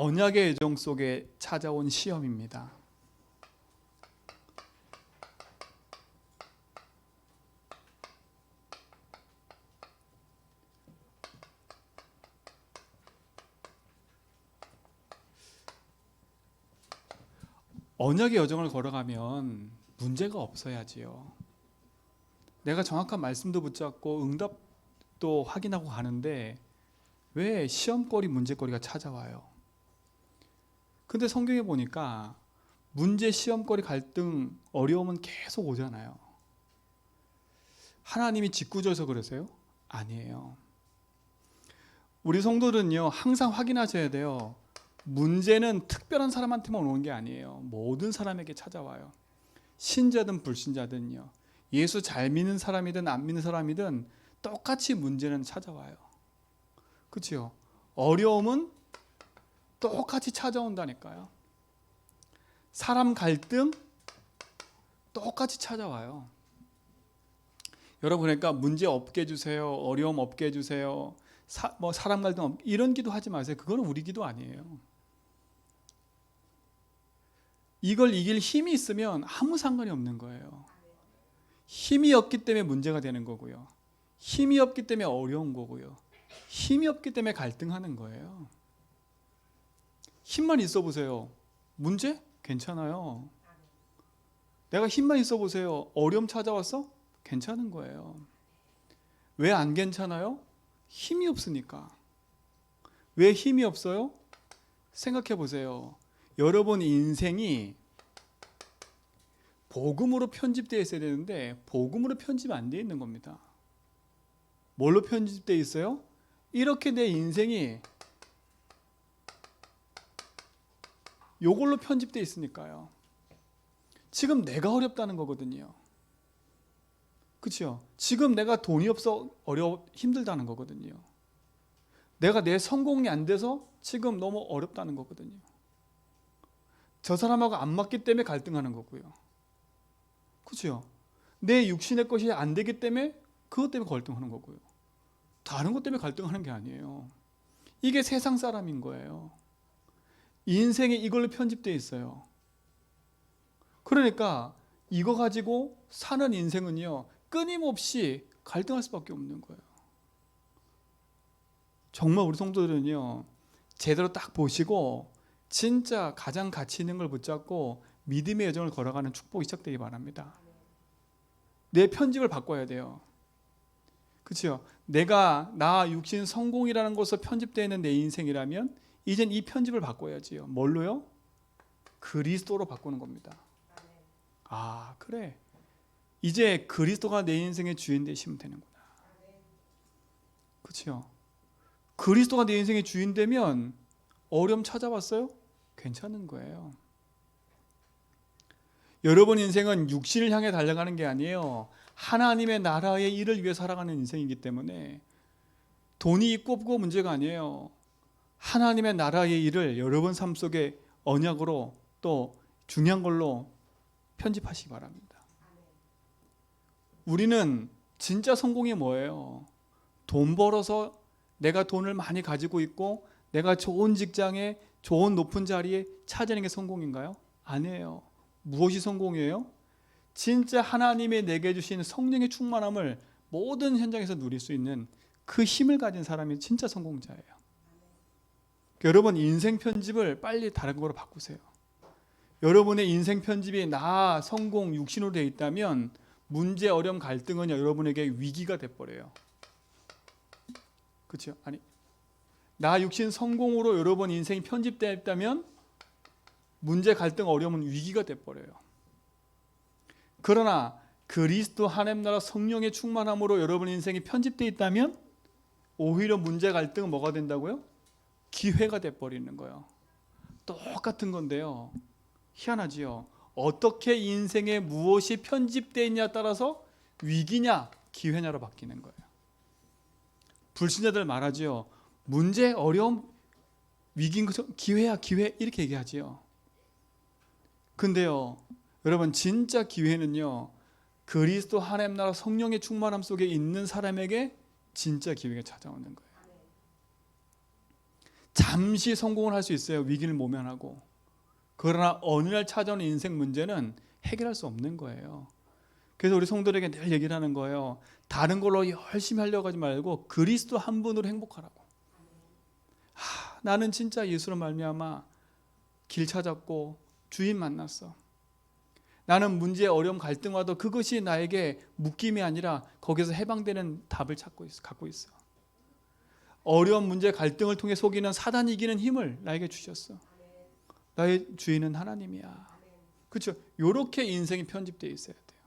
언약의 여정 속에 찾아온 시험입니다. 언약의 여정을 걸어가면 문제가 없어야지요. 내가 정확한 말씀도 붙잡고 응답도 확인하고 가는데 왜 시험거리, 문제거리가 찾아와요? 근데 성경에 보니까 문제, 시험거리, 갈등, 어려움은 계속 오잖아요. 하나님이 짓궂어서 그러세요? 아니에요. 우리 성도들은요, 항상 확인하셔야 돼요. 문제는 특별한 사람한테만 오는 게 아니에요. 모든 사람에게 찾아와요. 신자든 불신자든요. 예수 잘 믿는 사람이든 안 믿는 사람이든 똑같이 문제는 찾아와요. 그렇죠? 어려움은 똑같이 찾아온다니까요. 사람 갈등 똑같이 찾아와요. 여러분, 그러니까 문제 없게 해주세요, 어려움 없게 해주세요, 사람 갈등 이런 기도 하지 마세요. 그거는 우리 기도 아니에요. 이걸 이길 힘이 있으면 아무 상관이 없는 거예요. 힘이 없기 때문에 문제가 되는 거고요. 힘이 없기 때문에 어려운 거고요. 힘이 없기 때문에 갈등하는 거예요. 힘만 있어 보세요. 문제? 괜찮아요. 내가 힘만 있어 보세요. 어려움 찾아왔어? 괜찮은 거예요. 왜 안 괜찮아요? 힘이 없으니까. 왜 힘이 없어요? 생각해 보세요. 여러분 인생이 복음으로 편집되어 있어야 되는데 복음으로 편집 안 되어 있는 겁니다. 뭘로 편집되어 있어요? 이렇게 내 인생이 요걸로 편집되어 있으니까요. 지금 내가 어렵다는 거거든요. 그렇죠? 지금 내가 돈이 없어 힘들다는 거거든요. 내가 내 성공이 안 돼서 지금 너무 어렵다는 거거든요. 저 사람하고 안 맞기 때문에 갈등하는 거고요. 그렇죠? 내 육신의 것이 안 되기 때문에 그것 때문에 갈등하는 거고요. 다른 것 때문에 갈등하는 게 아니에요. 이게 세상 사람인 거예요. 인생이 이걸로 편집되어 있어요. 그러니까 이거 가지고 사는 인생은요, 끊임없이 갈등할 수밖에 없는 거예요. 정말 우리 성도들은요, 제대로 딱 보시고 진짜 가장 가치 있는 걸 붙잡고 믿음의 여정을 걸어가는 축복이 시작되기 바랍니다. 내 편집을 바꿔야 돼요. 그렇죠? 나 육신 성공이라는 것으로 편집되어 있는 내 인생이라면 이젠 이 편집을 바꿔야지요. 뭘로요? 그리스도로 바꾸는 겁니다. 아, 그래. 이제 그리스도가 내 인생의 주인 되시면 되는구나. 그렇죠? 그리스도가 내 인생의 주인 되면 어려움 찾아왔어요? 괜찮은 거예요. 여러분 인생은 육신을 향해 달려가는 게 아니에요. 하나님의 나라의 일을 위해 살아가는 인생이기 때문에 돈이 있고 없고 문제가 아니에요. 하나님의 나라의 일을 여러분 삶 속에 언약으로 또 중요한 걸로 편집하시기 바랍니다. 우리는 진짜 성공이 뭐예요? 돈 벌어서 내가 돈을 많이 가지고 있고 내가 좋은 직장에 좋은 높은 자리에 차지하는 게 성공인가요? 아니에요. 무엇이 성공이에요? 진짜 하나님이 내게 주신 성령의 충만함을 모든 현장에서 누릴 수 있는 그 힘을 가진 사람이 진짜 성공자예요. 여러분 인생 편집을 빨리 다른 거로 바꾸세요. 여러분의 인생 편집이 나 성공 육신으로 되어 있다면 문제, 어려움, 갈등은 여러분에게 위기가 돼버려요. 그렇죠? 아니, 나 육신 성공으로 여러분 인생이 편집되어 있다면 문제, 갈등, 어려움은 위기가 돼버려요. 그러나 그리스도 하나님 나라 성령의 충만함으로 여러분 인생이 편집되어 있다면 오히려 문제, 갈등은 뭐가 된다고요? 기회가 돼버리는 거예요. 똑같은 건데요. 희한하지요. 어떻게 인생에 무엇이 편집되어 있냐에 따라서 위기냐 기회냐로 바뀌는 거예요. 불신자들 말하지요. 문제, 어려움, 위기인 것처럼 기회야 기회 이렇게 얘기하지요. 근데요, 여러분 진짜 기회는요, 그리스도 하나님 나라 성령의 충만함 속에 있는 사람에게 진짜 기회가 찾아오는 거예요. 잠시 성공을 할 수 있어요. 위기를 모면하고. 그러나 어느 날 찾아오는 인생 문제는 해결할 수 없는 거예요. 그래서 우리 성도들에게 늘 얘기를 하는 거예요. 다른 걸로 열심히 하려고 하지 말고 그리스도 한 분으로 행복하라고. 나는 진짜 예수로 말미암아 길 찾았고 주인 만났어. 나는 문제, 어려움, 갈등 와도 그것이 나에게 묶임이 아니라 거기서 해방되는 답을 갖고 있어. 어려운 문제, 갈등을 통해 속이는 사단이 이기는 힘을 나에게 주셨어. 나의 주인은 하나님이야. 그렇죠? 요렇게 인생이 편집되어 있어야 돼요.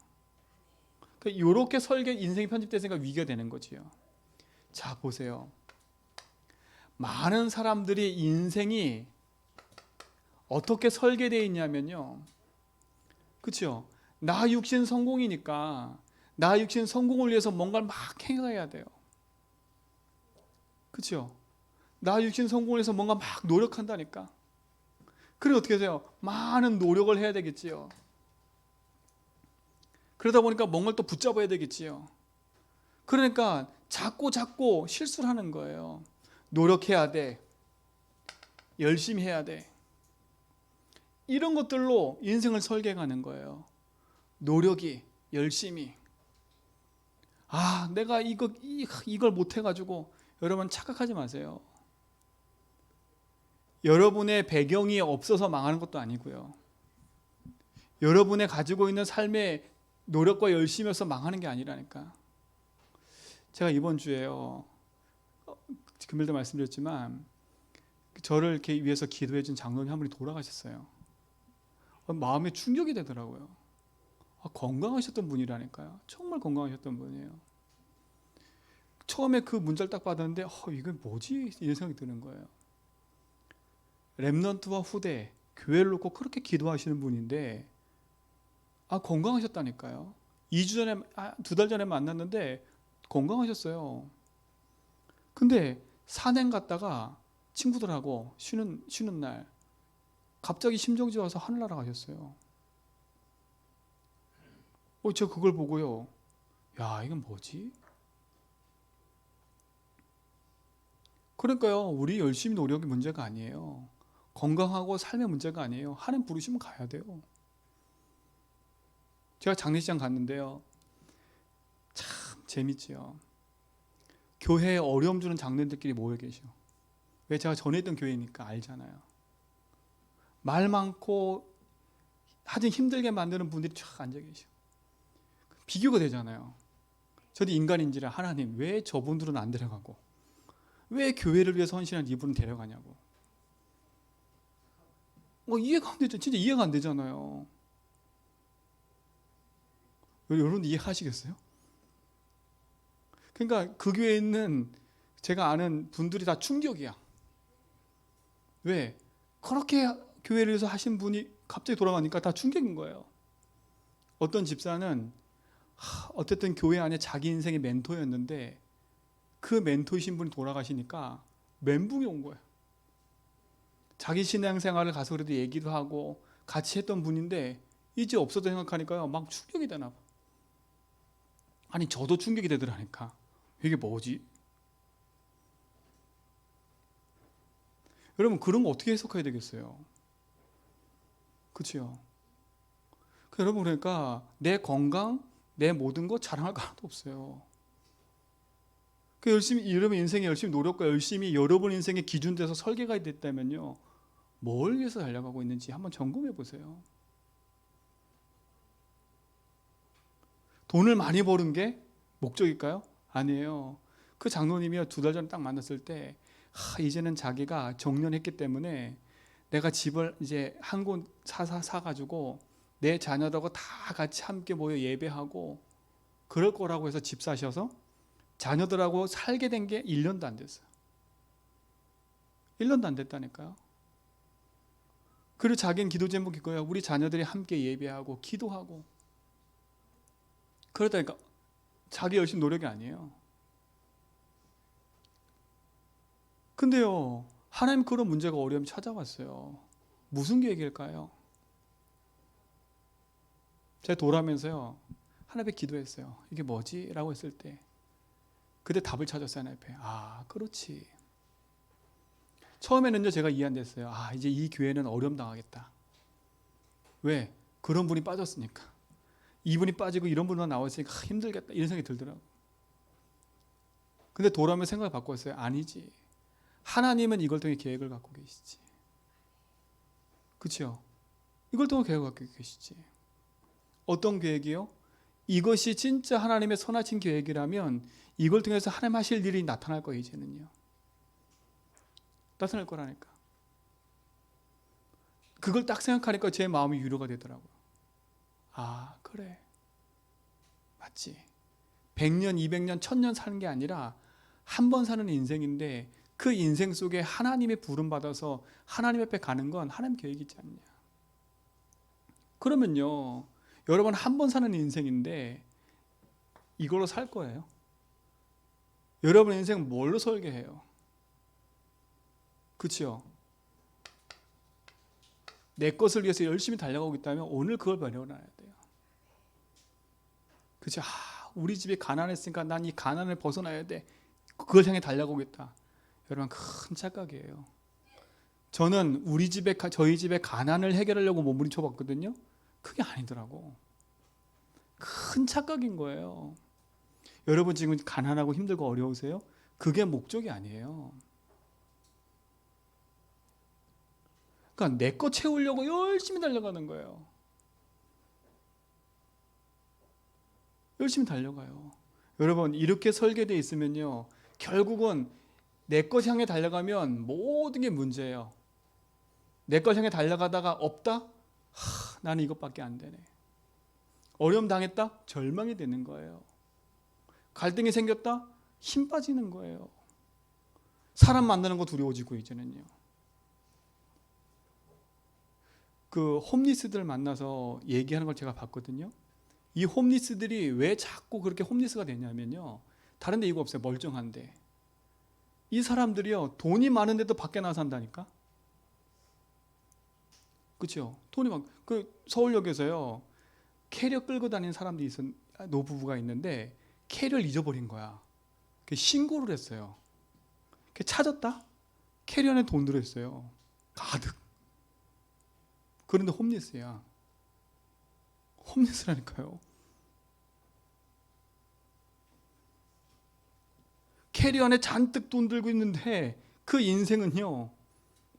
그러니까 요렇게 인생이 편집되어 있으니까 위기가 되는 거지요. 자, 보세요. 많은 사람들이 인생이 어떻게 설계되어 있냐면요. 그렇죠? 나 육신 성공이니까 나 육신 성공을 위해서 뭔가를 막 행해야 돼요. 그렇죠? 나 육신 성공을 위해서 뭔가 막 노력한다니까. 그래 어떻게 해서요? 많은 노력을 해야 되겠지요. 그러다 보니까 뭔가를 또 붙잡아야 되겠지요. 그러니까 자꾸 실수를 하는 거예요. 노력해야 돼. 열심히 해야 돼. 이런 것들로 인생을 설계하는 거예요. 노력이, 열심히. 내가 이걸 못해가지고 여러분 착각하지 마세요. 여러분의 배경이 없어서 망하는 것도 아니고요. 여러분의 가지고 있는 삶의 노력과 열심이어서 망하는 게 아니라니까. 제가 이번 주에요. 금일도 말씀드렸지만 저를 이렇게 위해서 기도해 준 장로님 한 분이 돌아가셨어요. 마음에 충격이 되더라고요. 건강하셨던 분이라니까요. 정말 건강하셨던 분이에요. 처음에 그 문자를 딱 받았는데 이게 뭐지? 이런 생각이 드는 거예요. 렘넌트와 후대, 교회를 놓고 그렇게 기도하시는 분인데 건강하셨다니까요. 2주 전에, 2달 전에 만났는데 건강하셨어요. 근데 산행 갔다가 친구들하고 쉬는 날 갑자기 심정지 와서 하늘나라 가셨어요. 제가 그걸 보고요. 이건 뭐지? 그러니까요. 우리 열심히 노력이 문제가 아니에요. 건강하고 삶의 문제가 아니에요. 하나님 부르시면 가야 돼요. 제가 장례식장 갔는데요. 참 재밌지요. 교회에 어려움 주는 장로님들끼리 모여 계셔. 왜? 제가 전에 있던 교회니까 알잖아요. 말 많고 아주 힘들게 만드는 분들이 쫙 앉아 계셔. 비교가 되잖아요. 저도 인간인지라 하나님 왜 저분들은 안 데려가고 왜 교회를 위해서 헌신한 이분은 데려가냐고. 이해가 안 되죠. 진짜 이해가 안 되잖아요. 여러분 이해하시겠어요? 그러니까 그 교회에 있는 제가 아는 분들이 다 충격이야. 왜? 그렇게 교회를 위해서 하신 분이 갑자기 돌아가니까 다 충격인 거예요. 어떤 집사는 어쨌든 교회 안에 자기 인생의 멘토였는데 그 멘토이신 분이 돌아가시니까 멘붕이 온 거예요. 자기 신앙생활을 가서 그래도 얘기도 하고 같이 했던 분인데 이제 없어져 생각하니까요 막 충격이 되나 봐. 아니 저도 충격이 되더라니까. 이게 뭐지? 여러분 그런 거 어떻게 해석해야 되겠어요? 그렇죠? 여러분 그러니까 내 건강, 내 모든 거 자랑할 거 하나도 없어요. 열심히 여러분 인생에 열심히 노력과 열심히 여러분 인생의 기준 돼서 설계가 됐다면요. 뭘 위해서 달려가고 있는지 한번 점검해 보세요. 돈을 많이 버는 게 목적일까요? 아니에요. 그 장로님이요 2달 전에 딱 만났을 때 이제는 자기가 정년했기 때문에 내가 집을 이제 한 곳 사가지고 내 자녀들하고 다 같이 함께 모여 예배하고 그럴 거라고 해서 집 사셔서 자녀들하고 살게 된 게 1년도 안 됐어요. 1년도 안 됐다니까요. 그리고 자기는 기도 제목이 거예요. 우리 자녀들이 함께 예배하고 기도하고 그러다니까 자기 열심히 노력이 아니에요. 근데요 하나님 그런 문제가 어려움이 찾아왔어요. 무슨 계획일까요? 제가 돌아오면서요 하나님 앞에 기도했어요. 이게 뭐지? 라고 했을 때 그때 답을 찾았어요. 하나님 앞에. 그렇지. 처음에는요 제가 이해 안 됐어요. 이제 이 교회는 어려움 당하겠다. 왜? 그런 분이 빠졌으니까. 이분이 빠지고 이런 분만 나왔으니까 힘들겠다 이런 생각이 들더라고요. 근데 돌아오면 생각을 바꿨어요. 아니지. 하나님은 이걸 통해 계획을 갖고 계시지. 그렇죠? 이걸 통해 계획을 갖고 계시지. 어떤 계획이요? 이것이 진짜 하나님의 선하신 계획이라면 이걸 통해서 하나님 하실 일이 나타날 거예요. 이제는요. 나타날 거라니까. 그걸 딱 생각하니까 제 마음이 위로가 되더라고요. 그래. 맞지. 100년, 200년, 1000년 사는 게 아니라 한 번 사는 인생인데 그 인생 속에 하나님의 부름 받아서 하나님 앞에 가는 건 하나님 계획이지 않냐. 그러면요. 여러분 한 번 사는 인생인데 이걸로 살 거예요? 여러분 인생 뭘로 설계해요? 그렇죠? 내 것을 위해서 열심히 달려가고 있다면 오늘 그걸 배워놔야 돼요. 그렇죠? 우리 집이 가난했으니까 난 이 가난을 벗어나야 돼. 그걸 향해 달려가겠다. 여러분 큰 착각이에요. 저는 저희 집의 가난을 해결하려고 몸부림쳐 봤거든요. 그게 아니더라고. 큰 착각인 거예요. 여러분 지금 가난하고 힘들고 어려우세요? 그게 목적이 아니에요. 그러니까 내 거 채우려고 열심히 달려가는 거예요. 열심히 달려가요. 여러분 이렇게 설계되어 있으면요. 결국은 내 것 향해 달려가면 모든 게 문제예요. 내 것 향해 달려가다가 없다? 나는 이것밖에 안 되네. 어려움 당했다? 절망이 되는 거예요. 갈등이 생겼다? 힘 빠지는 거예요. 사람 만나는 거 두려워지고 이제는요. 그 홈리스들 만나서 얘기하는 걸 제가 봤거든요. 이 홈리스들이 왜 자꾸 그렇게 홈리스가 되냐면요. 다른 데 이유가 없어요. 멀쩡한데. 이 사람들이요. 돈이 많은데도 밖에 나가 산다니까. 그렇죠? 그 서울역에서요. 캐리어 끌고 다니는 사람들이 노부부가 있는데 캐리어를 잊어버린 거야. 신고를 했어요. 찾았다? 캐리어 안에 돈 들어있어요. 가득. 그런데 홈리스야. 홈리스라니까요. 캐리어 안에 잔뜩 돈 들고 있는데 그 인생은요.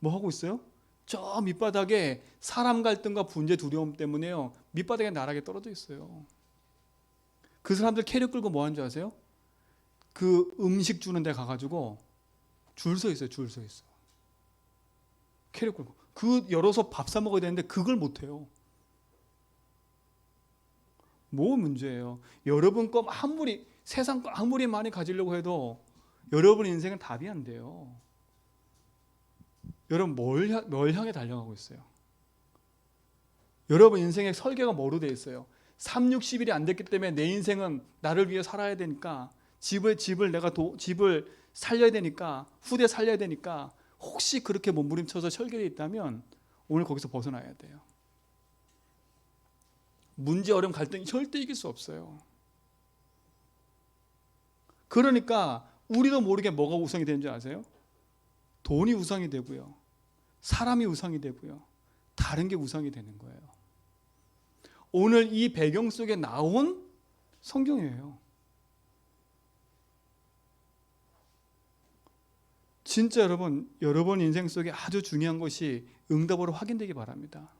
뭐 하고 있어요? 저 밑바닥에 사람 갈등과 분재 두려움 때문에요. 밑바닥에 나락에 떨어져 있어요. 그 사람들 캐리어 끌고 뭐 하는 줄 아세요? 그 음식 주는 데 가가지고 줄 서 있어요. 줄 서 있어. 캐리어 끌고. 그 열어서 밥 사 먹어야 되는데 그걸 못 해요. 뭐 문제예요? 여러분 거 세상 거 아무리 많이 가지려고 해도 여러분 인생은 답이 안 돼요. 여러분 뭘 향해 달려가고 있어요? 여러분 인생의 설계가 뭐로 되어 있어요? 3, 60일이 안 됐기 때문에 내 인생은 나를 위해 살아야 되니까 집을 살려야 되니까 후대 살려야 되니까 혹시 그렇게 몸부림쳐서 설계되어 있다면 오늘 거기서 벗어나야 돼요. 문제, 어려움, 갈등이 절대 이길 수 없어요. 그러니까 우리도 모르게 뭐가 우상이 되는 줄 아세요? 돈이 우상이 되고요. 사람이 우상이 되고요. 다른 게 우상이 되는 거예요. 오늘 이 배경 속에 나온 성경이에요. 진짜 여러분 인생 속에 아주 중요한 것이 응답으로 확인되기 바랍니다.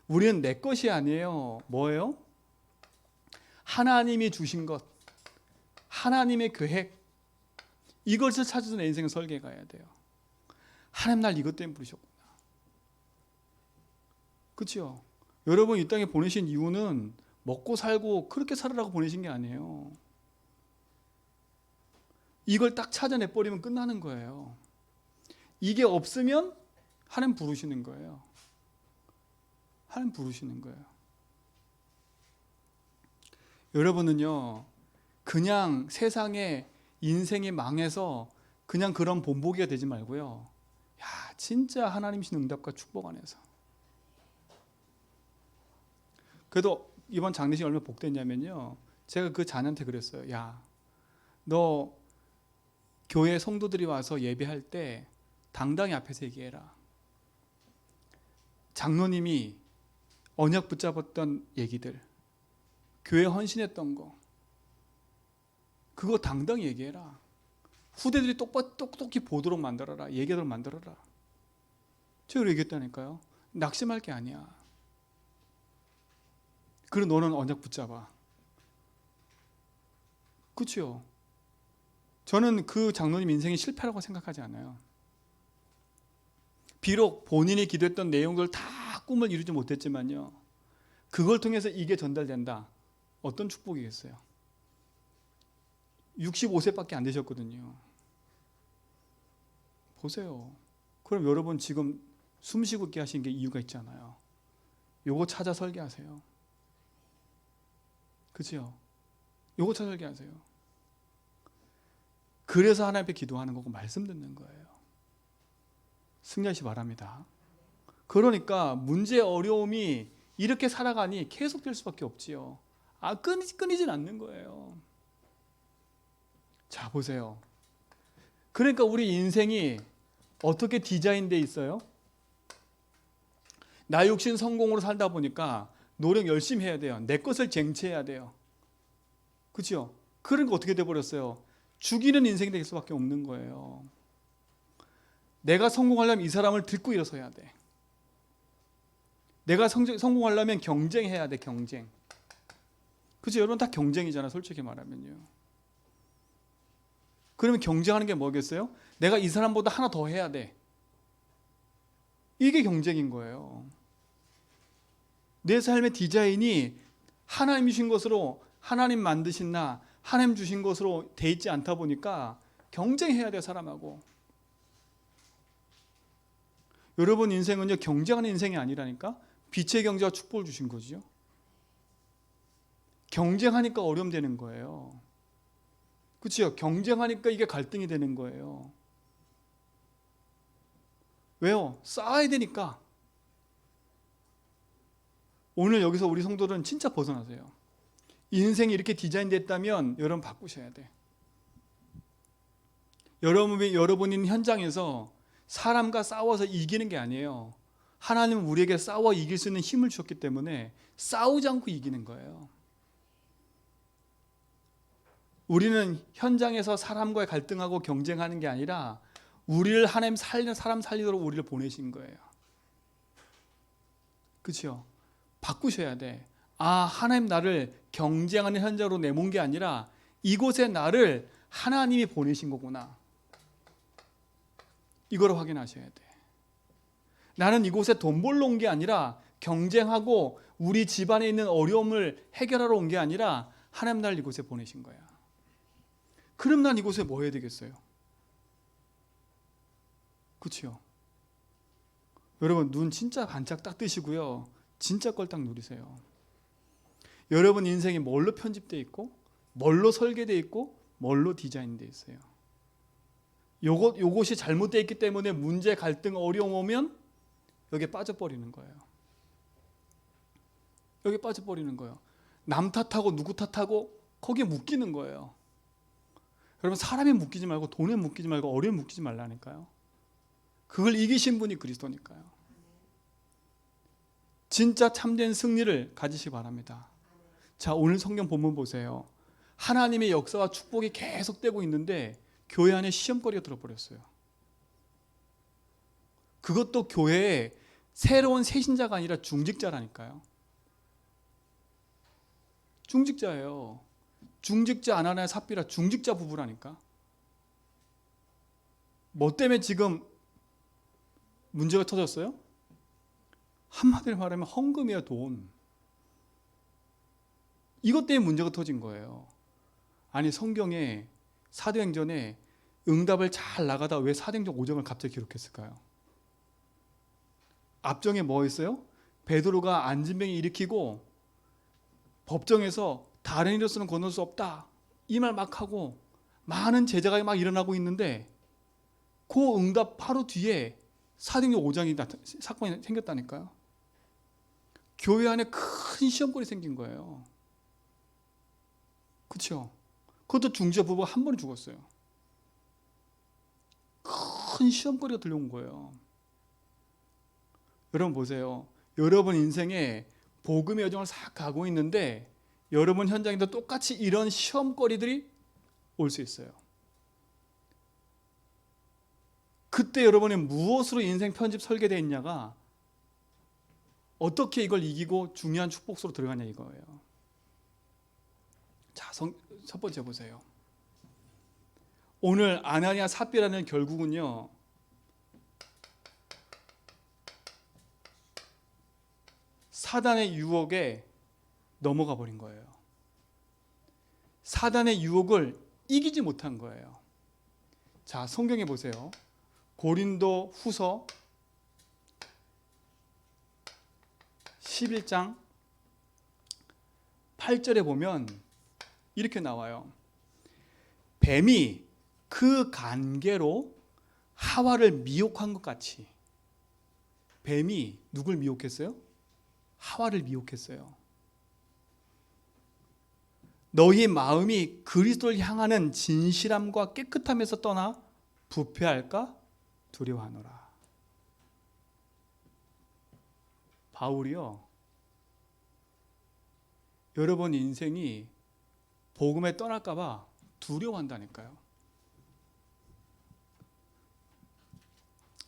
우리는 내 것이 아니에요. 뭐예요? 하나님이 주신 것, 하나님의 계획, 이것을 찾아서 내 인생을 설계해 가야 돼요. 하나님 날 이것 때문에 부르셨구나. 그렇죠? 여러분 이 땅에 보내신 이유는 먹고 살고 그렇게 살으라고 보내신 게 아니에요. 이걸 딱 찾아내버리면 끝나는 거예요. 이게 없으면 하나님 부르시는 거예요. 하나님 부르시는 거예요. 여러분은요, 그냥 세상에 인생이 망해서 그냥 그런 본보기가 되지 말고요. 진짜 하나님이신 응답과 축복 안에서. 그래도 이번 장례식 얼마나 복됐냐면요. 제가 그 자녀한테 그랬어요. 야, 너 교회 성도들이 와서 예배할 때 당당히 앞에서 얘기해라. 장로님이 언약 붙잡았던 얘기들, 교회 헌신했던 거, 그거 당당히 얘기해라. 후대들이 똑똑히 보도록 만들어라. 얘기하도록 만들어라. 제가 얘기했다니까요. 낙심할 게 아니야. 그리고 너는 언약 붙잡아. 그렇죠? 저는 그 장로님 인생이 실패라고 생각하지 않아요. 비록 본인이 기도했던 내용들 다 꿈을 이루지 못했지만요, 그걸 통해서 이게 전달된다. 어떤 축복이겠어요? 65세밖에 안 되셨거든요. 보세요. 그럼 여러분 지금 숨 쉬고 있게 하신 게 이유가 있잖아요. 요거 찾아 설계하세요. 그렇죠? 요거 찾아 설계하세요. 그래서 하나님 앞에 기도하는 거고 말씀 듣는 거예요. 승리하시 바랍니다. 그러니까 문제 어려움이 이렇게 살아가니 계속될 수밖에 없지요. 끊이진 않는 거예요. 자, 보세요. 그러니까 우리 인생이 어떻게 디자인되어 있어요? 나 육신 성공으로 살다 보니까 노력 열심히 해야 돼요. 내 것을 쟁취해야 돼요. 그렇죠? 그러니까 어떻게 돼버렸어요? 죽이는 인생이 될 수밖에 없는 거예요. 내가 성공하려면 이 사람을 듣고 일어서야 돼. 내가 성공하려면 경쟁해야 돼. 경쟁. 그렇죠? 여러분 다 경쟁이잖아, 솔직히 말하면요. 그러면 경쟁하는 게 뭐겠어요? 내가 이 사람보다 하나 더 해야 돼. 이게 경쟁인 거예요. 내 삶의 디자인이 하나님 주신 것으로, 하나님 만드신 나, 하나님 주신 것으로 돼 있지 않다 보니까 경쟁해야 돼, 사람하고. 여러분 인생은요, 경쟁하는 인생이 아니라니까. 빛의 경제와 축복을 주신 거죠. 경쟁하니까 어려움 되는 거예요. 그렇죠? 경쟁하니까 이게 갈등이 되는 거예요. 왜요? 쌓아야 되니까. 오늘 여기서 우리 성도들은 진짜 벗어나세요. 인생이 이렇게 디자인됐다면 여러분 바꾸셔야 돼. 여러분이 있는 현장에서 사람과 싸워서 이기는 게 아니에요. 하나님은 우리에게 싸워 이길 수 있는 힘을 주셨기 때문에 싸우지 않고 이기는 거예요. 우리는 현장에서 사람과의 갈등하고 경쟁하는 게 아니라 우리를 하나님 사람 살리도록 우리를 보내신 거예요. 그렇죠? 바꾸셔야 돼. 하나님 나를 경쟁하는 현장으로 내몬 게 아니라 이곳에 나를 하나님이 보내신 거구나. 이걸 확인하셔야 돼. 나는 이곳에 돈 벌러 온 게 아니라 경쟁하고 우리 집안에 있는 어려움을 해결하러 온 게 아니라 하나님 나를 이곳에 보내신 거야. 그럼 난 이곳에 뭐 해야 되겠어요? 그렇죠? 여러분 눈 진짜 반짝 딱 뜨시고요. 진짜 걸 딱 누리세요. 여러분 인생이 뭘로 편집되어 있고 뭘로 설계되어 있고 뭘로 디자인되어 있어요. 요것이 잘못되어 있기 때문에 문제, 갈등, 어려움 오면 여기에 빠져버리는 거예요. 여기에 빠져버리는 거예요. 남 탓하고 누구 탓하고 거기에 묶이는 거예요. 여러분 사람에 묶이지 말고 돈에 묶이지 말고 어려움에 묶이지 말라니까요. 그걸 이기신 분이 그리스도니까요. 진짜 참된 승리를 가지시기 바랍니다. 자, 오늘 성경 본문 보세요. 하나님의 역사와 축복이 계속되고 있는데 교회 안에 시험거리가 들어버렸어요. 그것도 교회에 새로운 새신자가 아니라 중직자라니까요. 중직자예요. 중직자 아나니아 삽비라 중직자 부부라니까. 뭐 때문에 지금 문제가 터졌어요? 한마디로 말하면 헌금이야, 돈. 이것 때문에 문제가 터진 거예요. 아니 성경에 사도행전에 응답을 잘 나가다 왜 사도행전 5장을 갑자기 기록했을까요? 앞정에 뭐 있어요? 베드로가 안진병이 일으키고 법정에서 다른 이로서는 건널 수 없다. 이 말 막 하고 많은 제자가 막 일어나고 있는데 그 응답 바로 뒤에 사도행전 5장이 사건이 생겼다니까요. 교회 안에 큰 시험거리 생긴 거예요. 그렇죠? 그것도 중지자 부부가 한 번에 죽었어요. 큰 큰 시험거리가 들려온 거예요. 여러분 보세요. 여러분 인생에 복음의 여정을 싹 가고 있는데 여러분 현장에도 똑같이 이런 시험거리들이 올 수 있어요. 그때 여러분이 무엇으로 인생 편집 설계되어 있냐가 어떻게 이걸 이기고 중요한 축복으로 들어가냐 이거예요. 자, 첫 번째 보세요. 오늘 아나니아 삽비라는 결국은요, 사단의 유혹에 넘어가 버린 거예요. 사단의 유혹을 이기지 못한 거예요. 자, 성경에 보세요. 고린도 후서 11장 8절에 보면 이렇게 나와요. 뱀이 그 관계로 하와를 미혹한 것 같이. 뱀이 누굴 미혹했어요? 하와를 미혹했어요. 너희 마음이 그리스도를 향하는 진실함과 깨끗함에서 떠나 부패할까 두려워하노라. 바울이요, 여러분 인생이 복음에 떠날까 봐 두려워한다니까요.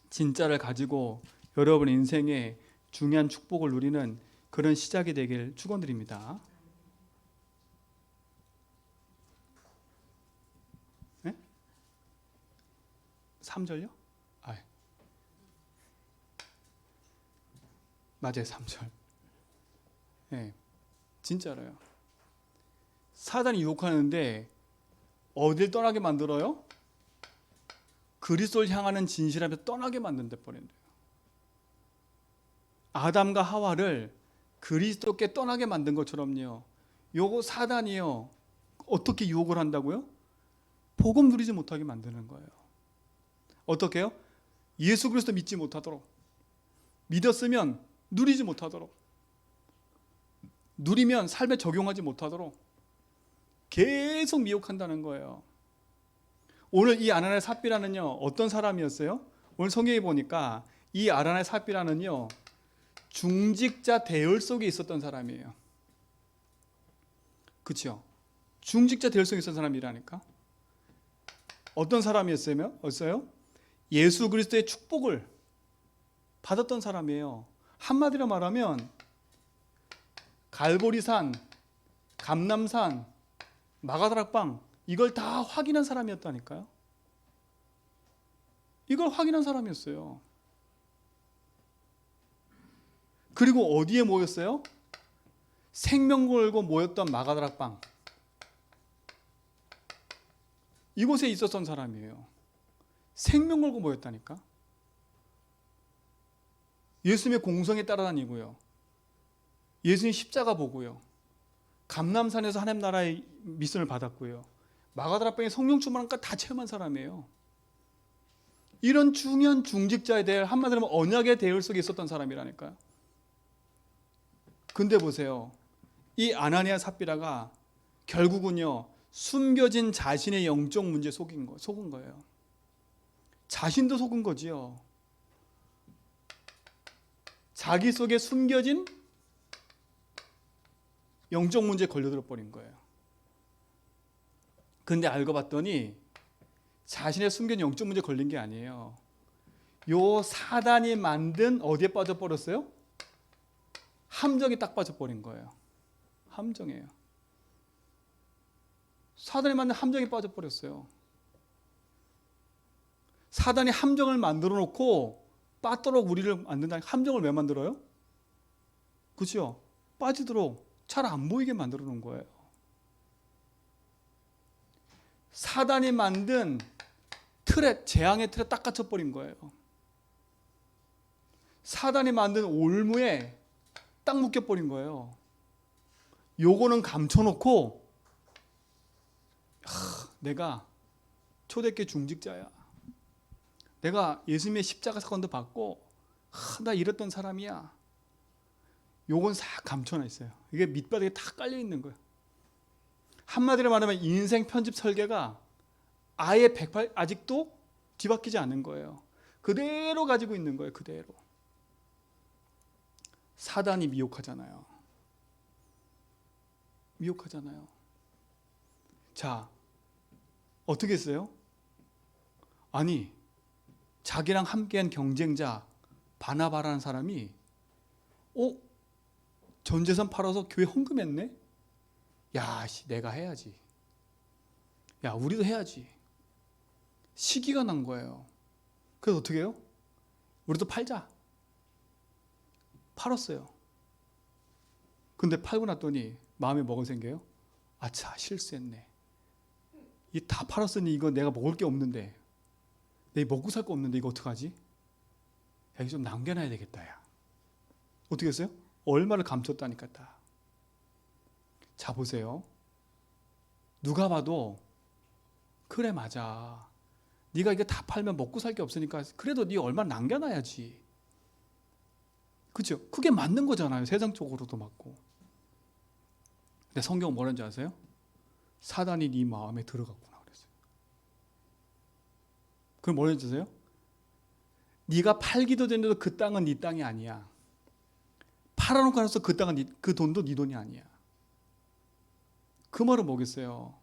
진짜를 가지고 여러분 인생에 중요한 축복을 누리는 그런 시작이 되길 축원드립니다. 네? 3절요? 맞아요, 3절. 네, 진짜로요. 사단이 유혹하는데 어딜 떠나게 만들어요? 그리스도를 향하는 진실함에서 떠나게 만든다 버린대요. 아담과 하와를 그리스도께 떠나게 만든 것처럼요. 요거 사단이요. 어떻게 유혹을 한다고요? 복음 누리지 못하게 만드는 거예요. 어떻게요? 예수 그리스도 믿지 못하도록, 믿었으면 누리지 못하도록, 누리면 삶에 적용하지 못하도록 계속 미혹한다는 거예요. 오늘 이 아나니아 삽비라는요, 어떤 사람이었어요? 오늘 성경에 보니까 이 아나니아 삽비라는요, 중직자 대열 속에 있었던 사람이에요. 그렇죠? 중직자 대열 속에 있었던 사람이라니까. 어떤 사람이었어요? 예수 그리스도의 축복을 받았던 사람이에요. 한마디로 말하면 갈보리산, 감람산, 마가다락방 이걸 다 확인한 사람이었다니까요. 이걸 확인한 사람이었어요. 그리고 어디에 모였어요? 생명 걸고 모였던 마가다락방, 이곳에 있었던 사람이에요. 생명 걸고 모였다니까. 예수님의 공성에 따라다니고요, 예수님 십자가 보고요, 감람산에서 하나님 나라의 미션을 받았고요, 마가다락방에 성령 충만함과 다 체험한 사람이에요. 이런 중요한 중직자에 대해 한마디로 하면 언약의 대열 속에 있었던 사람이라니까요. 근데 보세요, 이 아나니아 삽비라가 결국은요, 숨겨진 자신의 영적 문제에 속은 거예요. 자신도 속은 거지요. 자기 속에 숨겨진 영적 문제에 걸려들어 버린 거예요. 근데 알고 봤더니 자신의 숨겨진 영적 문제에 걸린 게 아니에요. 요 사단이 만든 어디에 빠져버렸어요? 함정에 딱 빠져버린 거예요. 함정이에요. 사단이 만든 함정에 빠져버렸어요. 사단이 함정을 만들어 놓고 빠도록 우리를 만든다는, 함정을 왜 만들어요? 그렇죠? 빠지도록 잘 안 보이게 만들어 놓은 거예요. 사단이 만든 틀에, 재앙의 틀에 딱 갇혀버린 거예요. 사단이 만든 올무에 딱 묶여버린 거예요. 요거는 감춰놓고, 내가 초대교회 중직자야, 내가 예수님의 십자가 사건도 받고, 나 이랬던 사람이야, 요건 싹 감춰놔 있어요. 이게 밑바닥에 다 깔려 있는 거예요. 한마디로 말하면 인생 편집 설계가 아예 아직도 뒤바뀌지 않는 거예요. 그대로 가지고 있는 거예요. 그대로. 사단이 미혹하잖아요. 미혹하잖아요. 자, 어떻게 했어요? 아니, 자기랑 함께한 경쟁자 바나바라는 사람이 전 재산 팔아서 교회 헌금했네? 야, 내가 해야지. 야, 우리도 해야지. 시기가 난 거예요. 그래서 어떻게 해요? 우리도 팔자. 팔았어요. 근데 팔고 났더니 마음에 뭐가 생겨요? 아차, 실수했네. 이 다 팔았으니 이거 내가 먹을 게 없는데, 내가 먹고 살 거 없는데 이거 어떡하지? 야, 이거 좀 남겨놔야 되겠다. 야. 어떻게 했어요? 얼마를 감췄다니까. 딱. 자, 보세요. 누가 봐도 그래, 맞아. 네가 이거 다 팔면 먹고 살 게 없으니까 그래도 네 얼마 남겨놔야지. 그렇죠? 그게 맞는 거잖아요. 세상적으로도 맞고. 근데 성경은 뭐라는지 아세요? 사단이 네 마음에 들어갔구나 그랬어요. 그럼 뭐라는지 아세요? 네가 팔기도 전에도 그 땅은 네 땅이 아니야. 팔아놓고 나서 그 땅은 그 돈도 네 돈이 아니야. 그 말은 뭐겠어요?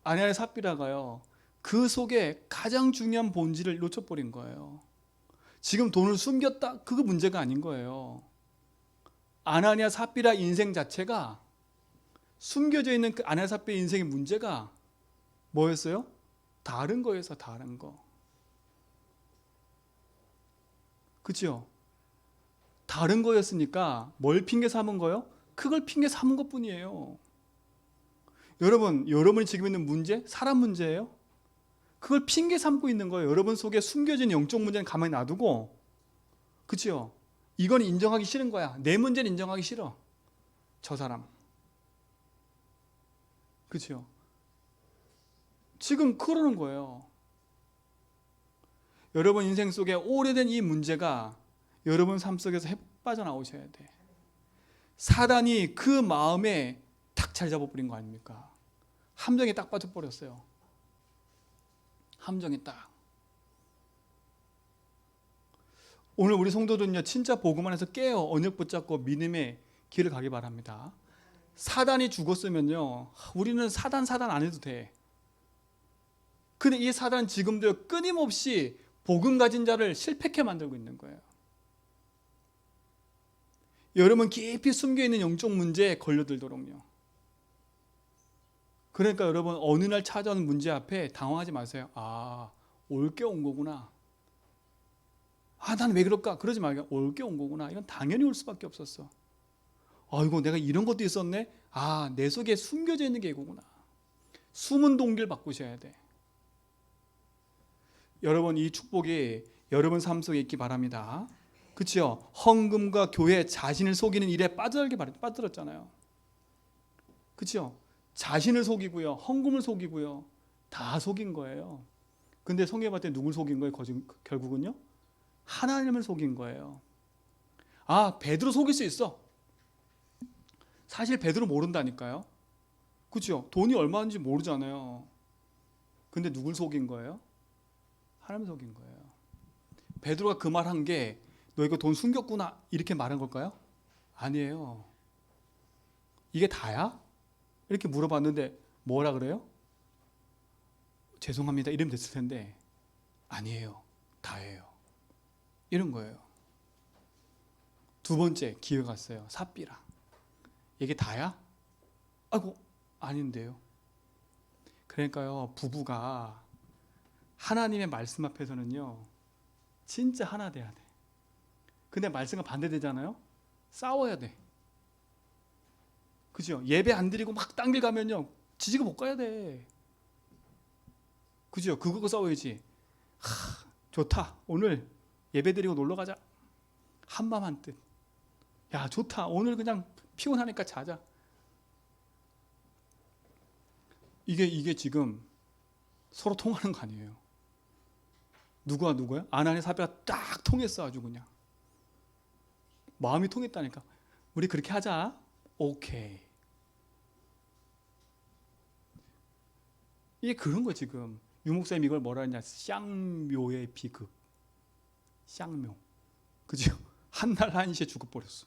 아내의 삽비라가요. 그 속에 가장 중요한 본질을 놓쳐버린 거예요. 지금 돈을 숨겼다? 그거 문제가 아닌 거예요. 아나니아 삽비라 인생 자체가 숨겨져 있는 그 아나니아 삽비라 인생의 문제가 뭐였어요? 다른 거에서 다른 거. 그렇죠? 다른 거였으니까 뭘 핑계 삼은 거요? 그걸 핑계 삼은 것뿐이에요. 여러분이 지금 있는 문제, 사람 문제예요. 그걸 핑계 삼고 있는 거예요. 여러분 속에 숨겨진 영적 문제는 가만히 놔두고, 그렇죠? 이건 인정하기 싫은 거야. 내 문제는 인정하기 싫어. 저 사람. 그렇죠? 지금 그러는 거예요. 여러분 인생 속에 오래된 이 문제가 여러분 삶 속에서 빠져나오셔야 돼. 사단이 그 마음에 탁 잘 잡아버린 거 아닙니까? 함정에 딱 빠져버렸어요. 함정에 딱. 오늘 우리 성도들은요, 진짜 복음 안에서 깨어 언약 붙잡고 믿음의 길을 가기 바랍니다. 사단이 죽었으면요, 우리는 사단 안 해도 돼. 근데 이 사단 지금도 끊임없이 복음 가진 자를 실패케 만들고 있는 거예요. 여러분 깊이 숨겨있는 영적 문제에 걸려들도록요. 그러니까 여러분 어느 날 찾아오는 문제 앞에 당황하지 마세요. 올 게 온 거구나. 난 왜 그럴까? 그러지 말고 올 게 온 거구나. 이건 당연히 올 수밖에 없었어. 이거 내가 이런 것도 있었네. 내 속에 숨겨져 있는 게 이거구나. 숨은 동기를 바꾸셔야 돼. 여러분 이 축복이 여러분 삶 속에 있기 바랍니다. 그렇죠? 헌금과 교회 자신을 속이는 일에 빠져들었잖아요. 그렇죠? 자신을 속이고요, 헌금을 속이고요, 다 속인 거예요. 근데 성경에 봤더니 누굴 속인 거예요? 결국은요, 하나님을 속인 거예요. 베드로 속일 수 있어. 사실 베드로 모른다니까요. 그렇죠? 돈이 얼마인지 모르잖아요. 근데 누굴 속인 거예요? 하나님 속인 거예요. 베드로가 그 말 한 게 너 이거 돈 숨겼구나 이렇게 말한 걸까요? 아니에요. 이게 다야? 이렇게 물어봤는데 뭐라 그래요? 죄송합니다 이러면 됐을 텐데 아니에요. 다예요. 이런 거예요. 두 번째 기회가 왔어요. 삽비라. 이게 다야? 아이고 아닌데요. 그러니까요, 부부가 하나님의 말씀 앞에서는요 진짜 하나 돼야 돼. 근데 말씀과 반대되잖아요. 싸워야 돼. 그죠? 예배 안 드리고 막 딴 길 가면요 지지고 못 가야 돼. 그죠? 그거 싸워야지. 좋다. 오늘 예배 드리고 놀러 가자. 한마음 한뜻. 야 좋다. 오늘 그냥 피곤하니까 자자. 이게 지금 서로 통하는 거 아니에요. 누구와 누구야? 아나니아 삽비라 딱 통했어. 아주 그냥 마음이 통했다니까. 우리 그렇게 하자. 오케이. 이게 그런 거 지금 유목사님 이걸 뭐라 하냐? 쌍묘의 비극. 쌍묘. 그죠? 한날 한시에 죽어버렸어.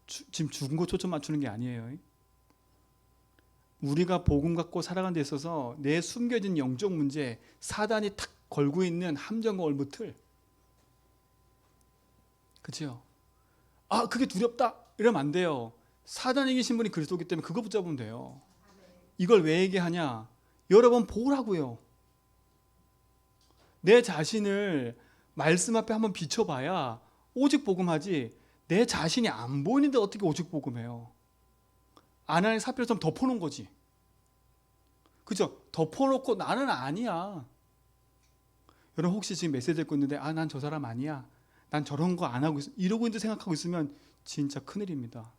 지금 죽은 거 초점 맞추는 게 아니에요. 우리가 복음 갖고 살아가는 데 있어서 내 숨겨진 영적 문제, 사단이 탁 걸고 있는 함정과 얼무틀. 그렇죠? 아, 그게 두렵다. 이러면 안 돼요. 사단이 계신 분이 그리스도이기 때문에 그거 붙잡으면 돼요. 이걸 왜 얘기하냐? 여러 번 보라고요. 내 자신을 말씀 앞에 한번 비춰봐야 오직 복음하지, 내 자신이 안 보이는데 어떻게 오직 복음해요? 아나니아 삽비라 좀 덮어놓은 거지. 그죠? 덮어놓고 나는 아니야. 여러분 혹시 지금 메시지 듣고 있는데 난 저 사람 아니야, 난 저런 거 안 하고 있어, 이러고 있는데 생각하고 있으면 진짜 큰일입니다.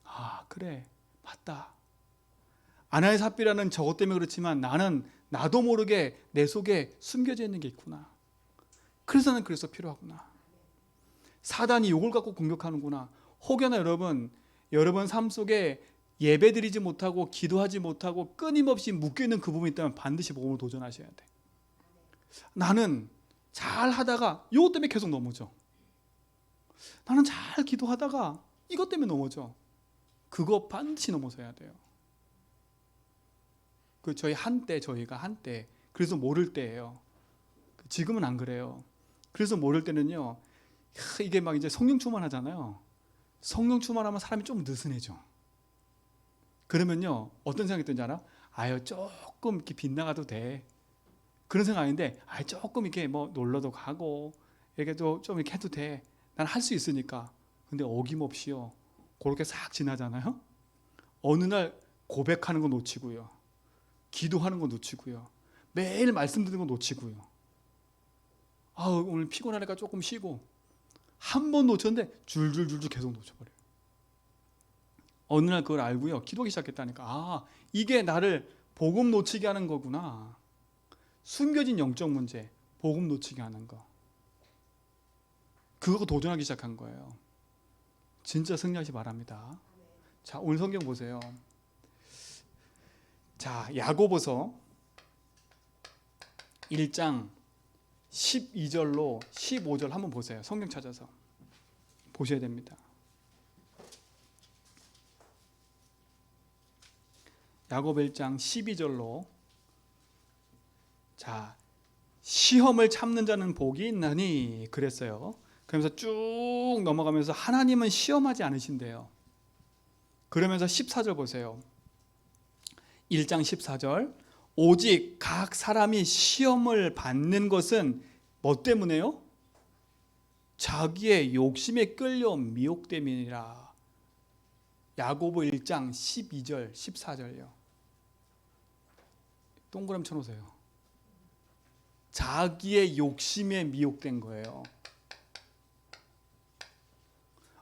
아, 그래, 맞다. 아나니아 삽비라는 저것 때문에 그렇지만 나도 모르게 내 속에 숨겨져 있는 게 있구나. 그래서 나는 그래서 필요하구나. 사단이 이걸 갖고 공격하는구나. 혹여나 여러분 삶 속에 예배드리지 못하고 기도하지 못하고 끊임없이 묶여있는 그 부분이 있다면 반드시 복음으로 도전하셔야 돼. 나는 잘 하다가 이것 때문에 계속 넘어져. 나는 잘 기도하다가 이것 때문에 넘어져. 그거 반드시 넘어서야 돼요. 저희가 한때 그래서 모를 때예요. 지금은 안 그래요. 그래서 모를 때는요, 이게 막 이제 성령 충만하잖아요. 성령 충만하면 사람이 좀 느슨해져. 그러면요, 어떤 생각이 드는지 알아? 아유, 조금 이렇게 빗나가도 돼. 그런 생각 아닌데, 조금 이렇게 뭐 놀러도 가고 이렇게 좀 이렇게 해도 돼. 난 할 수 있으니까. 근데 어김없이요, 그렇게 싹 지나잖아요. 어느 날 고백하는 거 놓치고요, 기도하는 거 놓치고요, 매일 말씀 듣는 거 놓치고요, 오늘 피곤하니까 조금 쉬고, 한 번 놓쳤는데 줄줄줄줄 계속 놓쳐버려요. 어느 날 그걸 알고요, 기도하기 시작했다니까. 이게 나를 복음 놓치게 하는 거구나. 숨겨진 영적 문제, 복음 놓치게 하는 거. 그거 도전하기 시작한 거예요. 진짜 승리하시 바랍니다. 자, 오늘 성경 보세요. 자, 야고보서 1장 12절로 15절 한번 보세요. 성경 찾아서 보셔야 됩니다. 야고보 1장 12절로, 자, 시험을 참는 자는 복이 있나니 그랬어요. 그러면서 쭉 넘어가면서 하나님은 시험하지 않으신대요. 그러면서 14절 보세요. 1장 14절, 오직 각 사람이 시험을 받는 것은 뭐 때문에요? 자기의 욕심에 끌려 미혹됨이니라. 야고보 1장 12절 14절요. 동그라미 쳐놓으세요. 자기의 욕심에 미혹된 거예요.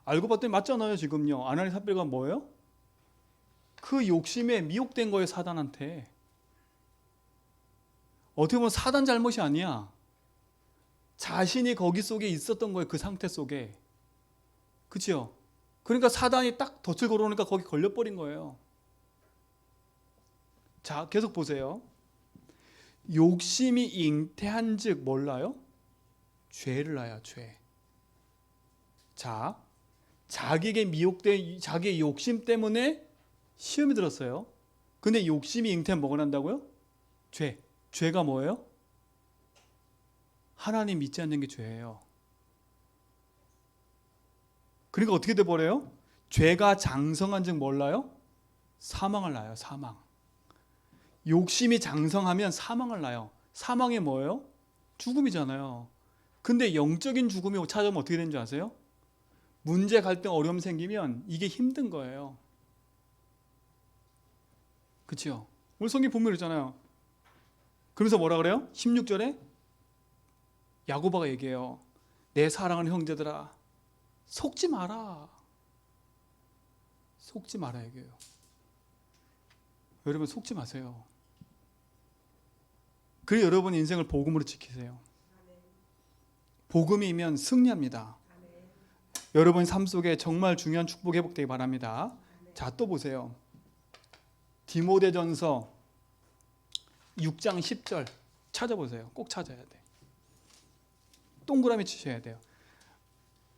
알고 봤더니 맞잖아요. 지금요, 아나니아 삽비라가 뭐예요? 그 욕심에 미혹된 거예요. 사단한테. 어떻게 보면 사단 잘못이 아니야. 자신이 거기 속에 있었던 거예요. 그 상태 속에. 그치요? 그러니까 사단이 딱 덫을 걸어놓으니까 거기 걸려버린 거예요. 자, 계속 보세요. 욕심이 잉태한 즉 몰라요? 죄를 낳아요. 죄. 자, 자기에게 미혹된 자기의 욕심 때문에 시험이 들었어요. 근데 욕심이 잉태하면 뭐가 난다고요? 죄. 죄가 뭐예요? 하나님 믿지 않는 게 죄예요. 그러니까 어떻게 돼버려요? 죄가 장성한 즉 몰라요? 사망을 낳아요. 사망. 욕심이 장성하면 사망을 낳아요. 사망이 뭐예요? 죽음이잖아요. 근데 영적인 죽음이 찾아오면 어떻게 되는 줄 아세요? 문제, 갈등, 어려움 생기면 이게 힘든 거예요. 그렇죠? 오늘 성경 본문 있잖아요. 그러면서 뭐라 그래요? 16절에 야고보가 얘기해요. 내 사랑하는 형제들아, 속지 마라. 속지 마라 얘기해요. 여러분 속지 마세요. 그래, 여러분 인생을 복음으로 지키세요. 복음이면 승리합니다. 여러분 삶 속에 정말 중요한 축복 회복되기 바랍니다. 자, 또 보세요. 디모데전서 6장 10절 찾아보세요. 꼭 찾아야 돼. 동그라미 치셔야 돼요.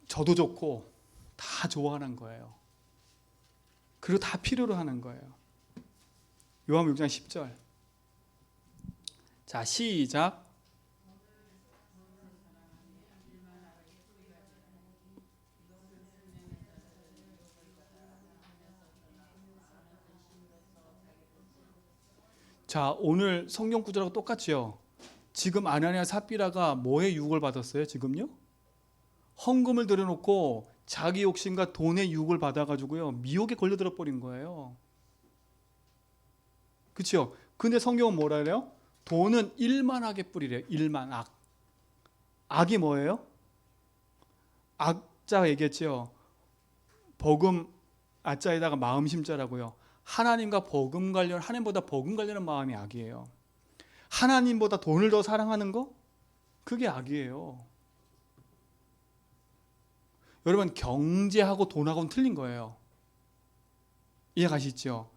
저도 좋고 다 좋아하는 거예요. 그리고 다 필요로 하는 거예요. 요한복음 6장 10절. 자, 시작. 자, 오늘 성경 구절하고 똑같죠. 지금 아나니아 삽비라가 뭐의 유혹을 받았어요? 지금요? 헌금을 들여놓고 자기 욕심과 돈의 유혹을 받아가지고요, 미혹에 걸려들어 버린 거예요. 그렇죠? 근데 성경은 뭐라 그래요? 돈은 일만하게 뿌리래요. 일만악. 악이 뭐예요? 악자 얘기했죠. 버금 아자에다가 마음 심자라고요. 하나님과 버금 관련, 하나님보다 버금 관련한 마음이 악이에요. 하나님보다 돈을 더 사랑하는 거? 그게 악이에요. 여러분, 경제하고 돈하고는 틀린 거예요. 이해가시죠?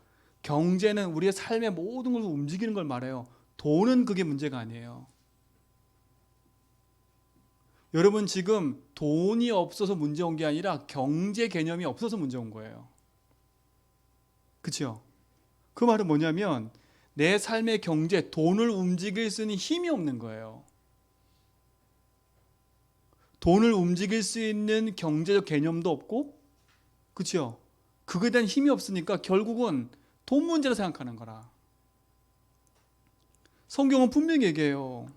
경제는 우리의 삶의 모든 걸 움직이는 걸 말해요. 돈은 그게 문제가 아니에요. 여러분, 지금 돈이 없어서 문제 온 게 아니라 경제 개념이 없어서 문제 온 거예요. 그렇죠? 그 말은 뭐냐면 내 삶의 경제, 돈을 움직일 수 있는 힘이 없는 거예요. 돈을 움직일 수 있는 경제적 개념도 없고, 그렇죠? 그거에 대한 힘이 없으니까 결국은 돈 문제로 생각하는 거라. 성경은 분명히 얘기해요.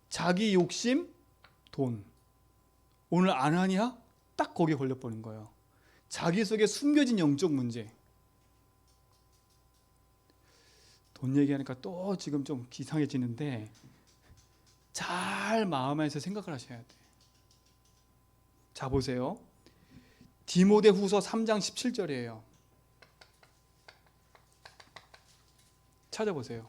자기 욕심, 돈. 오늘 아나니아 딱 거기에 걸려버린 거예요. 자기 속에 숨겨진 영적 문제. 돈 얘기하니까 또 지금 좀 이상해지는데 잘 마음에서 생각을 하셔야 돼. 자, 보세요. 디모데후서 3장 17절이에요. 찾아보세요.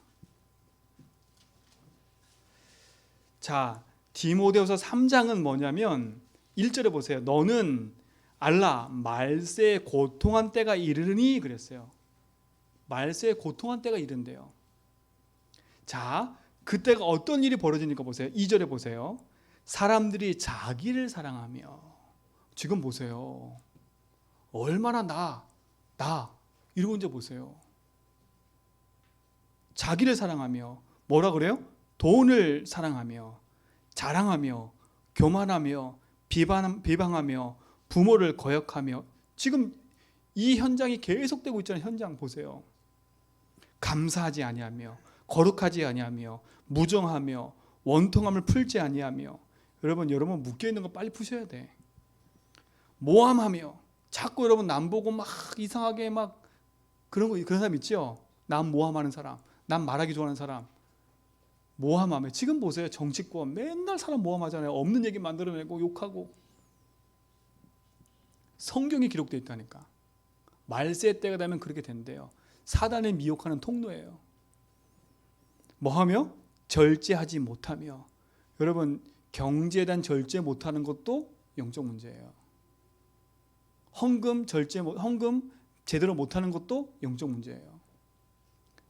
자, 디모데후서 3장은 뭐냐면 1절에 보세요. 너는 알라 말세에 고통한 때가 이르니 그랬어요. 말세에 고통한 때가 이른대요. 자, 그때가 어떤 일이 벌어지니까 보세요. 2절에 보세요. 사람들이 자기를 사랑하며, 지금 보세요. 얼마나 나 이러고 이제 보세요. 자기를 사랑하며 뭐라 그래요? 돈을 사랑하며 자랑하며 교만하며 비방하며 부모를 거역하며, 지금 이 현장이 계속되고 있잖아요. 현장 보세요. 감사하지 아니하며 거룩하지 아니하며 무정하며 원통함을 풀지 아니하며. 여러분 묶여있는 거 빨리 푸셔야 돼. 모함하며, 자꾸 여러분 남 보고 막 이상하게 막 그런 사람 있죠? 남 모함하는 사람, 남 말하기 좋아하는 사람, 모함하며. 지금 보세요. 정치권 맨날 사람 모함하잖아요. 없는 얘기 만들어내고 욕하고. 성경에 기록되어 있다니까. 말세 때가 되면 그렇게 된대요. 사단을 미혹하는 통로예요. 뭐하며? 절제하지 못하며. 여러분, 경제에 대한 절제 못하는 것도 영적 문제예요. 헌금 제대로 못하는 것도 영적 문제예요.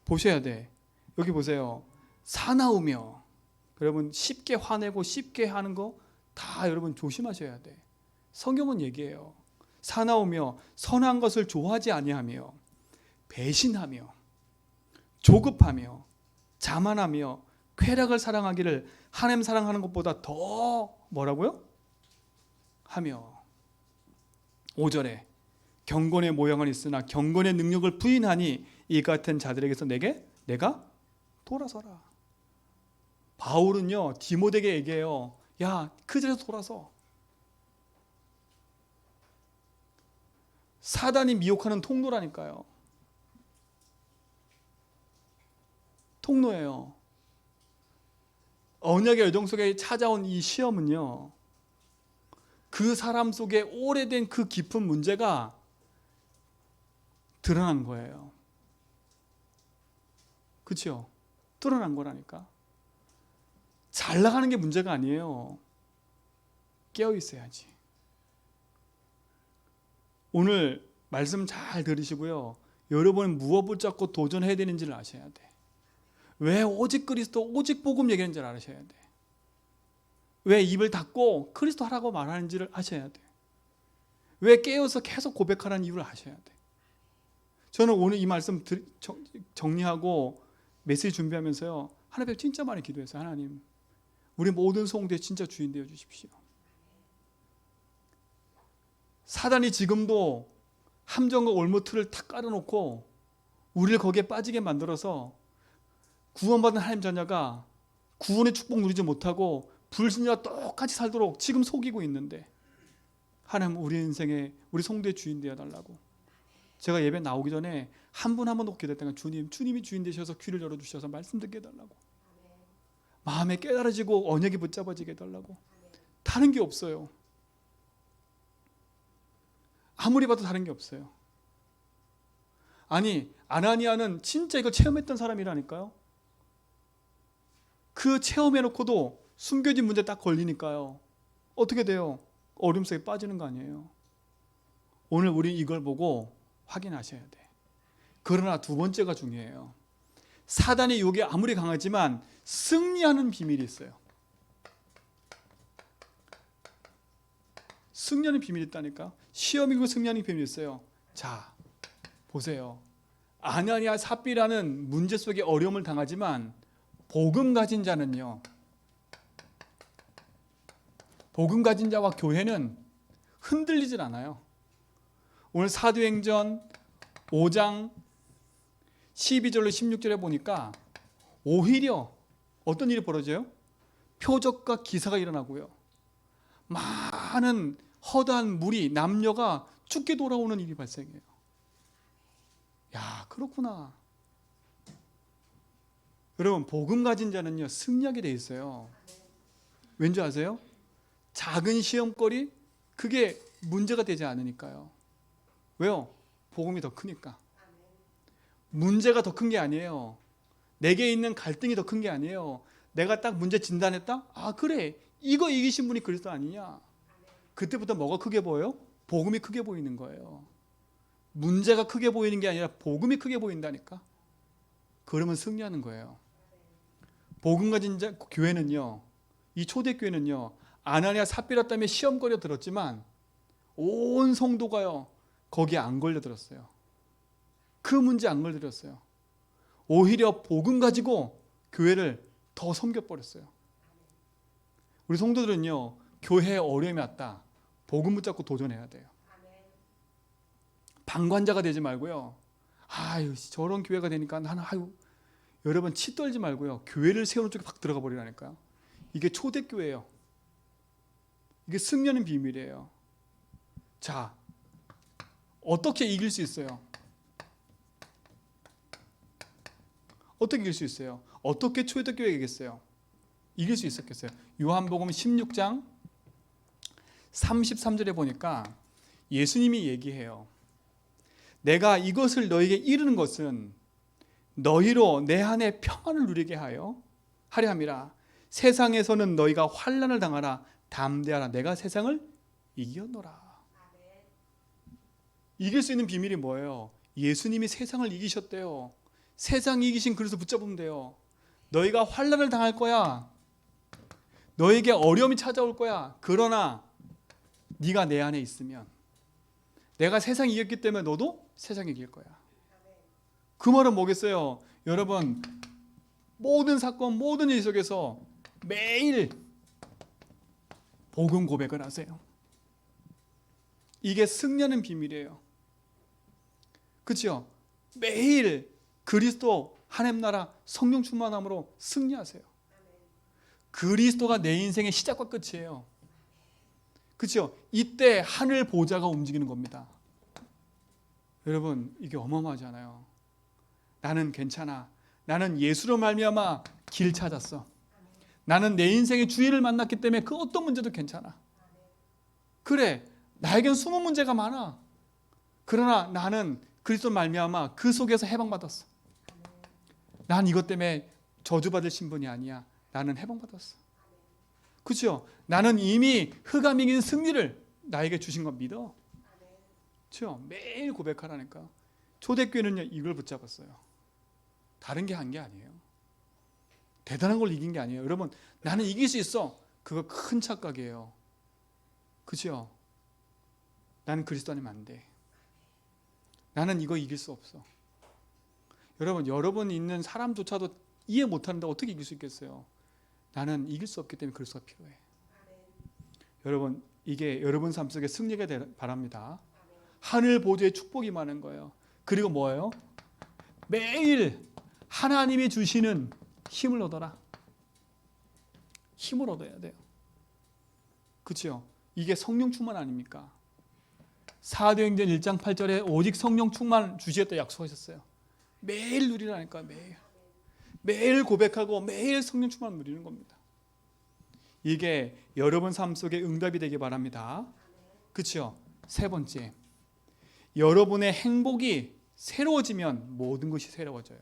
보셔야 돼. 여기 보세요. 사나우며. 여러분, 쉽게 화내고 쉽게 하는 거 다 여러분 조심하셔야 돼. 성경은 얘기해요. 사나우며 선한 것을 좋아하지 아니하며 배신하며 조급하며 자만하며 쾌락을 사랑하기를 하나님 사랑하는 것보다 더 뭐라고요? 하며. 5절에 경건의 모양은 있으나 경건의 능력을 부인하니 이 같은 자들에게서 내가 돌아서라. 바울은요 디모데에게 얘기해요. 야, 그 자리에서 돌아서. 사단이 미혹하는 통로라니까요. 통로예요. 언약의 여정 속에 찾아온 이 시험은요, 그 사람 속에 오래된 그 깊은 문제가 드러난 거예요. 그렇죠? 드러난 거라니까. 잘 나가는 게 문제가 아니에요. 깨어 있어야지. 오늘 말씀 잘 들으시고요. 여러분은 무엇 붙잡고 도전해야 되는지를 아셔야 돼. 왜 오직 그리스도, 오직 복음 얘기하는지를 아셔야 돼. 왜 입을 닫고 그리스도 하라고 말하는지를 아셔야 돼. 왜 깨어서 계속 고백하라는 이유를 아셔야 돼. 저는 오늘 이 말씀 정리하고 메시지 준비하면서요, 하나님 앞에 진짜 많이 기도했어요. 하나님, 우리 모든 성도의 진짜 주인 되어 주십시오. 사단이 지금도 함정과 올무틀을 탁 깔아놓고 우리를 거기에 빠지게 만들어서 구원받은 하나님 자녀가 구원의 축복 누리지 못하고 불신자와 똑같이 살도록 지금 속이고 있는데, 하나님 우리 인생에 우리 성도의 주인 되어달라고. 제가 예배 나오기 전에 한 분 한 분 기도했다가 주님이 주인 되셔서 귀를 열어주셔서 말씀 듣게 해달라고, 마음에 깨달아지고 언약이 붙잡아지게 해달라고. 다른 게 없어요. 아무리 봐도 다른 게 없어요. 아니, 아나니아는 진짜 이거 체험했던 사람이라니까요. 그 체험해놓고도 숨겨진 문제 딱 걸리니까요, 어떻게 돼요? 어려움 속에 빠지는 거 아니에요. 오늘 우리 이걸 보고 확인하셔야 돼. 그러나 두 번째가 중요해요. 사단의 유혹이 아무리 강하지만 승리하는 비밀이 있어요. 승리하는 비밀이 있다니까. 시험이고 승리하는 비밀이 있어요. 자, 보세요. 아나니아 삽비라는 문제 속에 어려움을 당하지만 복음 가진 자는요, 복음 가진 자와 교회는 흔들리질 않아요. 오늘 사도행전 5장 12절로 16절에 보니까 오히려 어떤 일이 벌어져요? 표적과 기사가 일어나고요, 많은 허다한 무리, 남녀가 죽게 돌아오는 일이 발생해요. 야, 그렇구나. 여러분, 복음 가진 자는요, 승리하게 돼 있어요. 왠지 아세요? 작은 시험거리, 그게 문제가 되지 않으니까요. 왜요? 복음이 더 크니까. 문제가 더 큰 게 아니에요. 내게 있는 갈등이 더 큰 게 아니에요. 내가 딱 문제 진단했다? 아, 그래, 이거 이기신 분이 그리스도 아니냐? 그때부터 뭐가 크게 보여요? 복음이 크게 보이는 거예요. 문제가 크게 보이는 게 아니라 복음이 크게 보인다니까. 그러면 승리하는 거예요. 복음 가진 자 교회는요, 이 초대교회는요, 아나니아 삽비라 때문에 시험거리에 들었지만 온 성도가요, 거기에 안 걸려들었어요. 그 문제 안 걸려들었어요. 오히려 복음 가지고 교회를 더 섬겨버렸어요. 우리 성도들은요, 교회에 어려움이 왔다, 복음 붙잡고 도전해야 돼요. 방관자가 되지 말고요, 아유, 저런 교회가 되니까 나는, 아유, 여러분 치 떨지 말고요, 교회를 세우는 쪽에 팍 들어가 버리라니까요. 이게 초대교회예요. 이게 승리하는 비밀이에요. 자, 어떻게 이길 수 있어요? 어떻게 이길 수 있어요? 어떻게 초대교회가 이겼어요? 이길 수 있었겠어요? 요한복음 16장 33절에 보니까 예수님이 얘기해요. 내가 이것을 너에게 이르는 것은 너희로 내 안에 평안을 누리게 하려 함이라. 세상에서는 너희가 환난을 당하라. 담대하라. 내가 세상을 이겼노라. 이길 수 있는 비밀이 뭐예요? 예수님이 세상을 이기셨대요. 세상 이기신 그리스도 붙잡으면 돼요. 너희가 환난을 당할 거야. 너에게 어려움이 찾아올 거야. 그러나 네가 내 안에 있으면, 내가 세상 이겼기 때문에 너도 세상 이길 거야. 그 말은 뭐겠어요? 여러분, 모든 사건, 모든 일 속에서 매일 복음 고백을 하세요. 이게 승리하는 비밀이에요. 그렇죠? 매일 그리스도 하나님 나라 성령 충만함으로 승리하세요. 그리스도가 내 인생의 시작과 끝이에요. 그렇죠? 이때 하늘 보좌가 움직이는 겁니다. 여러분, 이게 어마어마하지 않아요? 나는 괜찮아. 나는 예수로 말미암아 길 찾았어. 나는 내 인생의 주인을 만났기 때문에 그 어떤 문제도 괜찮아. 그래, 나에겐 숨은 문제가 많아. 그러나 나는 그리스도 말미암아 그 속에서 해방받았어. 난 이것 때문에 저주받을 신분이 아니야. 나는 해방받았어. 그렇죠? 나는 이미 흑암이 이긴 승리를 나에게 주신 거 믿어. 그렇죠? 매일 고백하라니까. 초대교회는요 이걸 붙잡았어요. 다른 게 한 게 아니에요. 대단한 걸 이긴 게 아니에요. 여러분, 나는 이길 수 있어. 그거 큰 착각이에요. 그죠? 나는 그리스도 아니면 안 돼. 나는 이거 이길 수 없어. 여러분 있는 사람조차도 이해 못하는데 어떻게 이길 수 있겠어요? 나는 이길 수 없기 때문에 그리스도가 필요해. 여러분, 이게 여러분 삶 속에 승리가 바랍니다. 하늘 보좌의 축복이 많은 거예요. 그리고 뭐예요? 매일 하나님이 주시는 힘을 얻어라. 힘을 얻어야 돼요. 그렇죠? 이게 성령 충만 아닙니까? 사도행전 1장 8절에 오직 성령 충만 주시겠다 약속하셨어요. 매일 누리라니까. 매일 고백하고 매일 성령 충만 누리는 겁니다. 이게 여러분 삶 속에 응답이 되기 바랍니다. 그렇죠? 세 번째, 여러분의 행복이 새로워지면 모든 것이 새로워져요.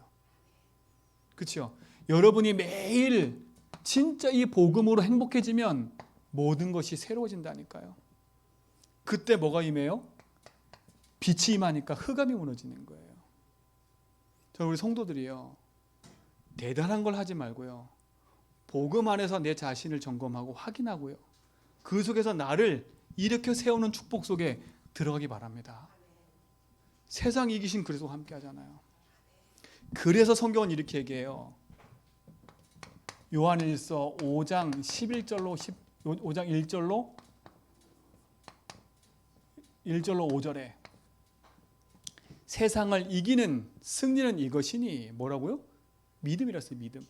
그렇죠? 여러분이 매일 진짜 이 복음으로 행복해지면 모든 것이 새로워진다니까요. 그때 뭐가 임해요? 빛이 임하니까 흑암이 무너지는 거예요. 저 우리 성도들이요, 대단한 걸 하지 말고요, 복음 안에서 내 자신을 점검하고 확인하고요, 그 속에서 나를 일으켜 세우는 축복 속에 들어가기 바랍니다. 세상 이기신 그리스도와 함께 하잖아요. 그래서 성경은 이렇게 얘기해요. 요한일서 5장 11절로 5장 1절로 5절에 세상을 이기는 승리는 이것이니 뭐라고요? 믿음이라어요. 믿음.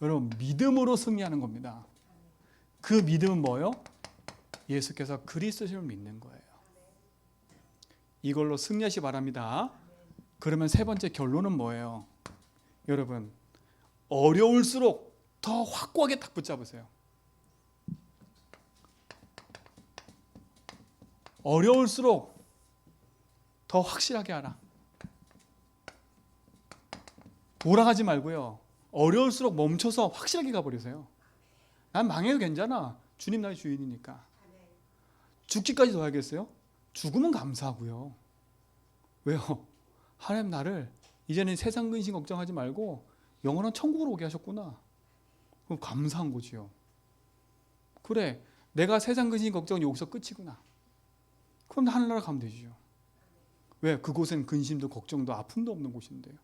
여러분, 믿음으로 승리하는 겁니다. 그 믿음은 뭐예요? 예수께서 그리스도를 믿는 거예요. 이걸로 승리하시 바랍니다. 그러면 세 번째 결론은 뭐예요? 여러분, 어려울수록 더 확고하게 딱 붙잡으세요. 어려울수록 더 확실하게 하라. 돌아가지 말고요, 어려울수록 멈춰서 확실하게 가버리세요. 난 망해도 괜찮아. 주님 나의 주인이니까. 죽기까지 더 하겠어요? 죽으면 감사하고요. 왜요? 하나님 나를 이제는 세상 근심 걱정하지 말고 영원한 천국으로 오게 하셨구나. 그럼 감사한 거지요. 그래, 내가 세상 근심 걱정은 여기서 끝이구나. 그럼 하늘나라 가면 되죠. 왜? 그곳엔 근심도 걱정도 아픔도 없는 곳인데요.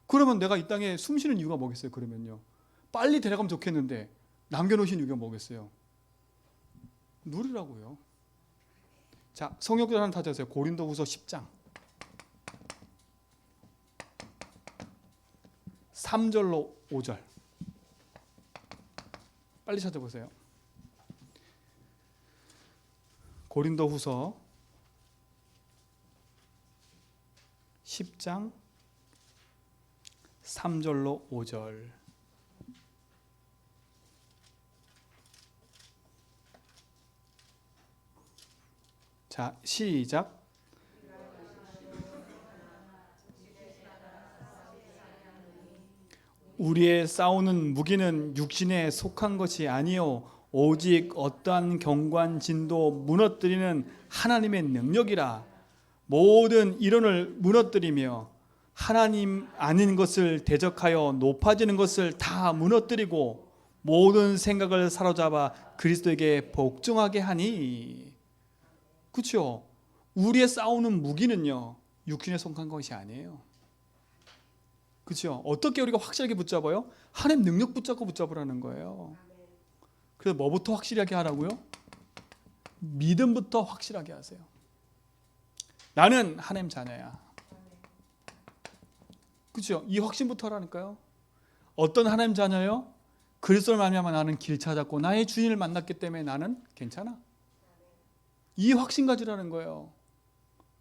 그러면 내가 이 땅에 숨 쉬는 이유가 뭐겠어요? 그러면요, 빨리 데려가면 좋겠는데 남겨놓으신 이유가 뭐겠어요? 누리라고요. 자, 성역들 하나 찾아보세요. 고린도후서 10장 3절로 5절 빨리 찾아보세요. 고린도후서 10장 3절로 5절. 자, 시작. 우리의 싸우는 무기는 육신에 속한 것이 아니요 오직 어떠한 경관진도 무너뜨리는 하나님의 능력이라. 모든 이론을 무너뜨리며 하나님 아닌 것을 대적하여 높아지는 것을 다 무너뜨리고 모든 생각을 사로잡아 그리스도에게 복종하게 하니. 그렇죠? 우리의 싸우는 무기는요, 육신에 속한 것이 아니에요. 그렇죠? 어떻게 우리가 확실하게 붙잡아요? 하나님 능력 붙잡고 붙잡으라는 거예요. 그래서 뭐부터 확실하게 하라고요? 믿음부터 확실하게 하세요. 나는 하나님 자녀야. 그렇죠? 이 확신부터 하라니까요. 어떤 하나님 자녀요? 그리스도를 말미암아 나는 길 찾았고 나의 주인을 만났기 때문에 나는 괜찮아. 이 확신 가지라는 거예요.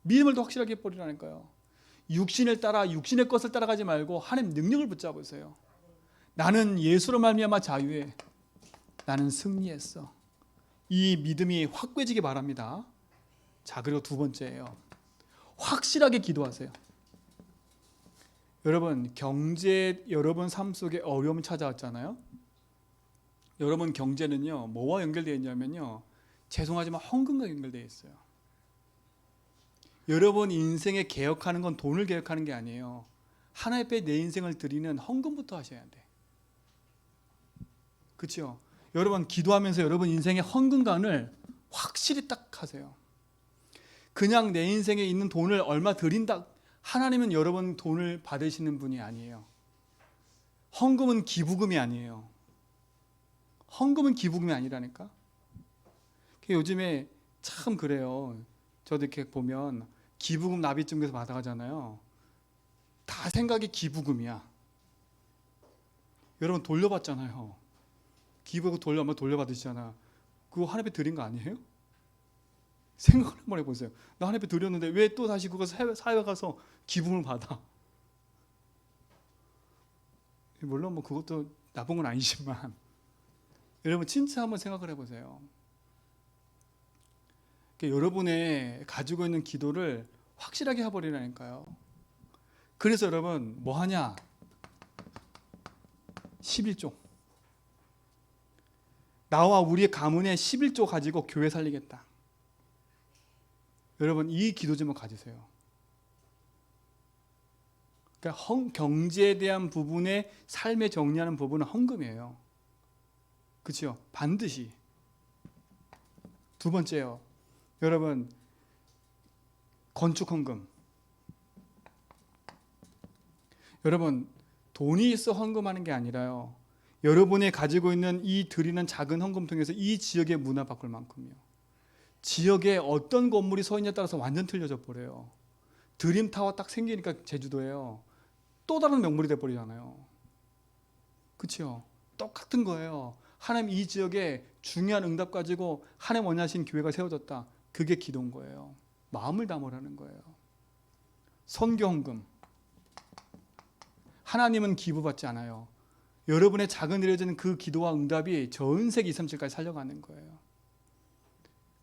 믿음을 더 확실하게 해버리라니까요. 육신을 따라 육신의 것을 따라가지 말고 하나님 능력을 붙잡으세요. 나는 예수로 말미암아 자유해. 나는 승리했어. 이 믿음이 확고해지기 바랍니다. 자, 그리고 두 번째예요. 확실하게 기도하세요. 여러분, 경제, 여러분 삶 속에 어려움이 찾아왔잖아요. 여러분 경제는요, 뭐와 연결되어 있냐면요, 죄송하지만 헌금과 연결되어 있어요. 여러분 인생에 개혁하는 건 돈을 개혁하는 게 아니에요. 하나님 앞에 내 인생을 드리는 헌금부터 하셔야 돼. 그렇죠? 여러분 기도하면서 여러분 인생의 헌금관을 확실히 딱 하세요. 그냥 내 인생에 있는 돈을 얼마 드린다. 하나님은 여러분 돈을 받으시는 분이 아니에요. 헌금은 기부금이 아니에요. 헌금은 기부금이 아니라니까. 요즘에 참 그래요. 저도 이렇게 보면 기부금 납입증에서 받아가잖아요. 다 생각이 기부금이야. 여러분 돌려받잖아요. 기부금 돌려받으시잖아. 그거 하나님께 드린 거 아니에요? 생각을 한번 해보세요. 나 하나님께 드렸는데 왜 또 다시 그거 사회 가서 기부금을 받아? 물론 뭐 그것도 나쁜 건 아니지만 여러분 진짜 한번 생각을 해보세요. 여러분의 가지고 있는 기도를 확실하게 해버리라니까요. 그래서 여러분 뭐 하냐? 11조. 나와 우리의 가문에 11조 가지고 교회 살리겠다. 여러분 이 기도 제목 가지세요. 그러니까 경제에 대한 부분의 삶에 정리하는 부분은 헌금이에요. 그렇죠? 반드시. 두 번째요. 여러분 건축 헌금. 여러분 돈이 있어 헌금하는 게 아니라요. 여러분이 가지고 있는 이 드리는 작은 헌금 통해서 이 지역의 문화 바꿀 만큼이요. 지역에 어떤 건물이 서 있냐에 따라서 완전 틀려져 버려요. 드림타워 딱 생기니까 제주도에요. 또 다른 명물이 돼버리잖아요. 그렇죠? 똑같은 거예요. 하나님 이 지역에 중요한 응답 가지고 하나님 원하신 교회가 세워졌다. 그게 기도인 거예요. 마음을 담으라는 거예요. 선교 헌금. 하나님은 기부받지 않아요. 여러분의 작은 드려지는 그 기도와 응답이 전 세계 2, 3층까지 살려가는 거예요.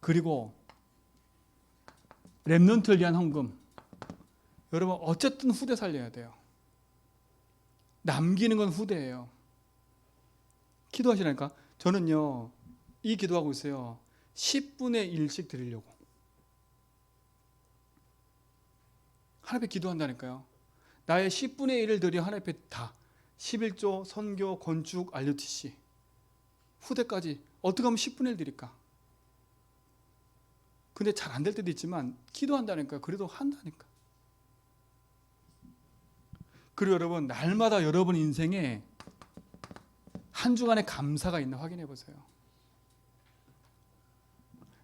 그리고 렘넌트를 위한 헌금. 여러분 어쨌든 후대 살려야 돼요. 남기는 건 후대예요. 기도하시라니까. 저는요 이 기도하고 있어요. 10분의 1씩 드리려고. 하나님 앞에 기도한다니까요. 나의 10분의 1을 드려 하나님 앞에 다. 11조, 선교, 건축, RUTC 후대까지 어떻게 하면 10분의 1 드릴까? 근데 잘 안 될 때도 있지만 기도한다니까요. 그래도 한다니까. 그리고 여러분 날마다 여러분 인생에 한 주간의 감사가 있나 확인해 보세요.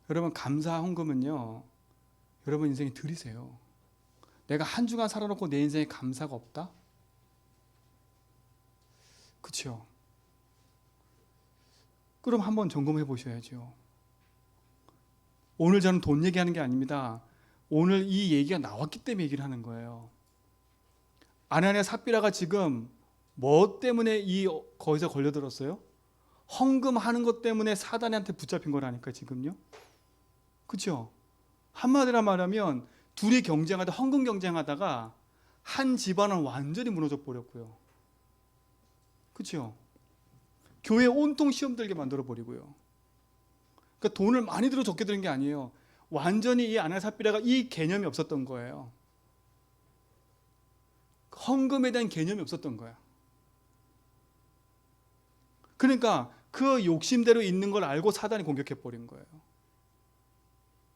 여러분 감사 헌금은요. 여러분 인생에 드리세요. 내가 한 주간 살아놓고 내 인생에 감사가 없다? 그렇죠? 그럼 한번 점검해 보셔야죠. 오늘 저는 돈 얘기하는 게 아닙니다. 오늘 이 얘기가 나왔기 때문에 얘기를 하는 거예요. 아나니아 삽비라가 지금 뭐 때문에 거기서 걸려들었어요? 헌금하는 것 때문에 사단한테 붙잡힌 거라니까 지금요. 그렇죠? 한마디로 말하면 둘이 경쟁하다 헌금 경쟁하다가 한 집안은 완전히 무너져 버렸고요. 그렇죠? 교회 온통 시험 들게 만들어 버리고요. 그러니까 돈을 많이 들어 적게 드는 게 아니에요. 완전히 이 아나니아 삽비라가 이 개념이 없었던 거예요. 헌금에 대한 개념이 없었던 거야. 그러니까 그 욕심대로 있는 걸 알고 사단이 공격해 버린 거예요.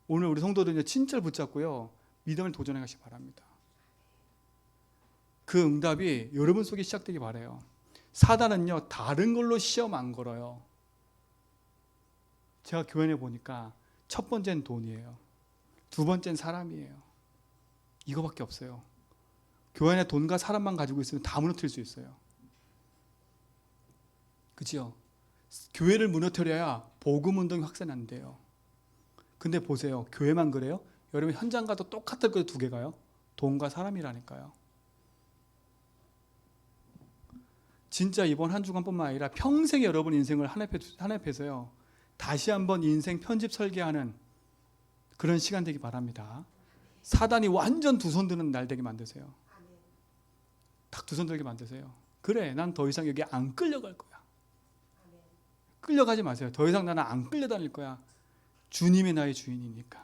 오늘 우리 성도들 진짜를 붙잡고요. 믿음을 도전해 가시기 바랍니다. 그 응답이 여러분 속에 시작되기 바라요. 사단은요 다른 걸로 시험 안 걸어요. 제가 교회에 보니까 첫 번째는 돈이에요. 두 번째는 사람이에요. 이거밖에 없어요. 교회 안에 돈과 사람만 가지고 있으면 다 무너뜨릴 수 있어요. 그렇죠? 교회를 무너뜨려야 복음 운동이 확산한대요. 근데 보세요. 교회만 그래요? 여러분 현장 가도 똑같을 거예요. 두 개가요. 돈과 사람이라니까요. 진짜 이번 한 주간뿐만 아니라 평생 여러분 인생을 하나님 앞에서요. 다시 한번 인생 편집 설계하는 그런 시간 되기 바랍니다. 사단이 완전 두 손 드는 날 되게 만드세요. 딱 두 손 들게 만드세요. 그래, 난 더 이상 여기 안 끌려갈 거야. 끌려가지 마세요. 더 이상 나는 안 끌려다닐 거야. 주님이 나의 주인이니까.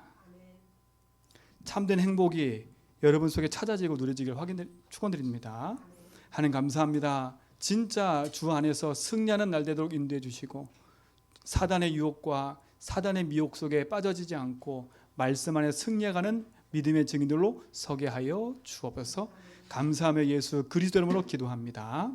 참된 행복이 여러분 속에 찾아지고 누려지길 축원드립니다. 하나님 감사합니다. 진짜 주 안에서 승리하는 날 되도록 인도해 주시고 사단의 유혹과 사단의 미혹 속에 빠져지지 않고 말씀 안에 승리해가는 믿음의 증인들로 서게 하여 주옵소서. 감사하며 예수 그리스도 이름으로 기도합니다.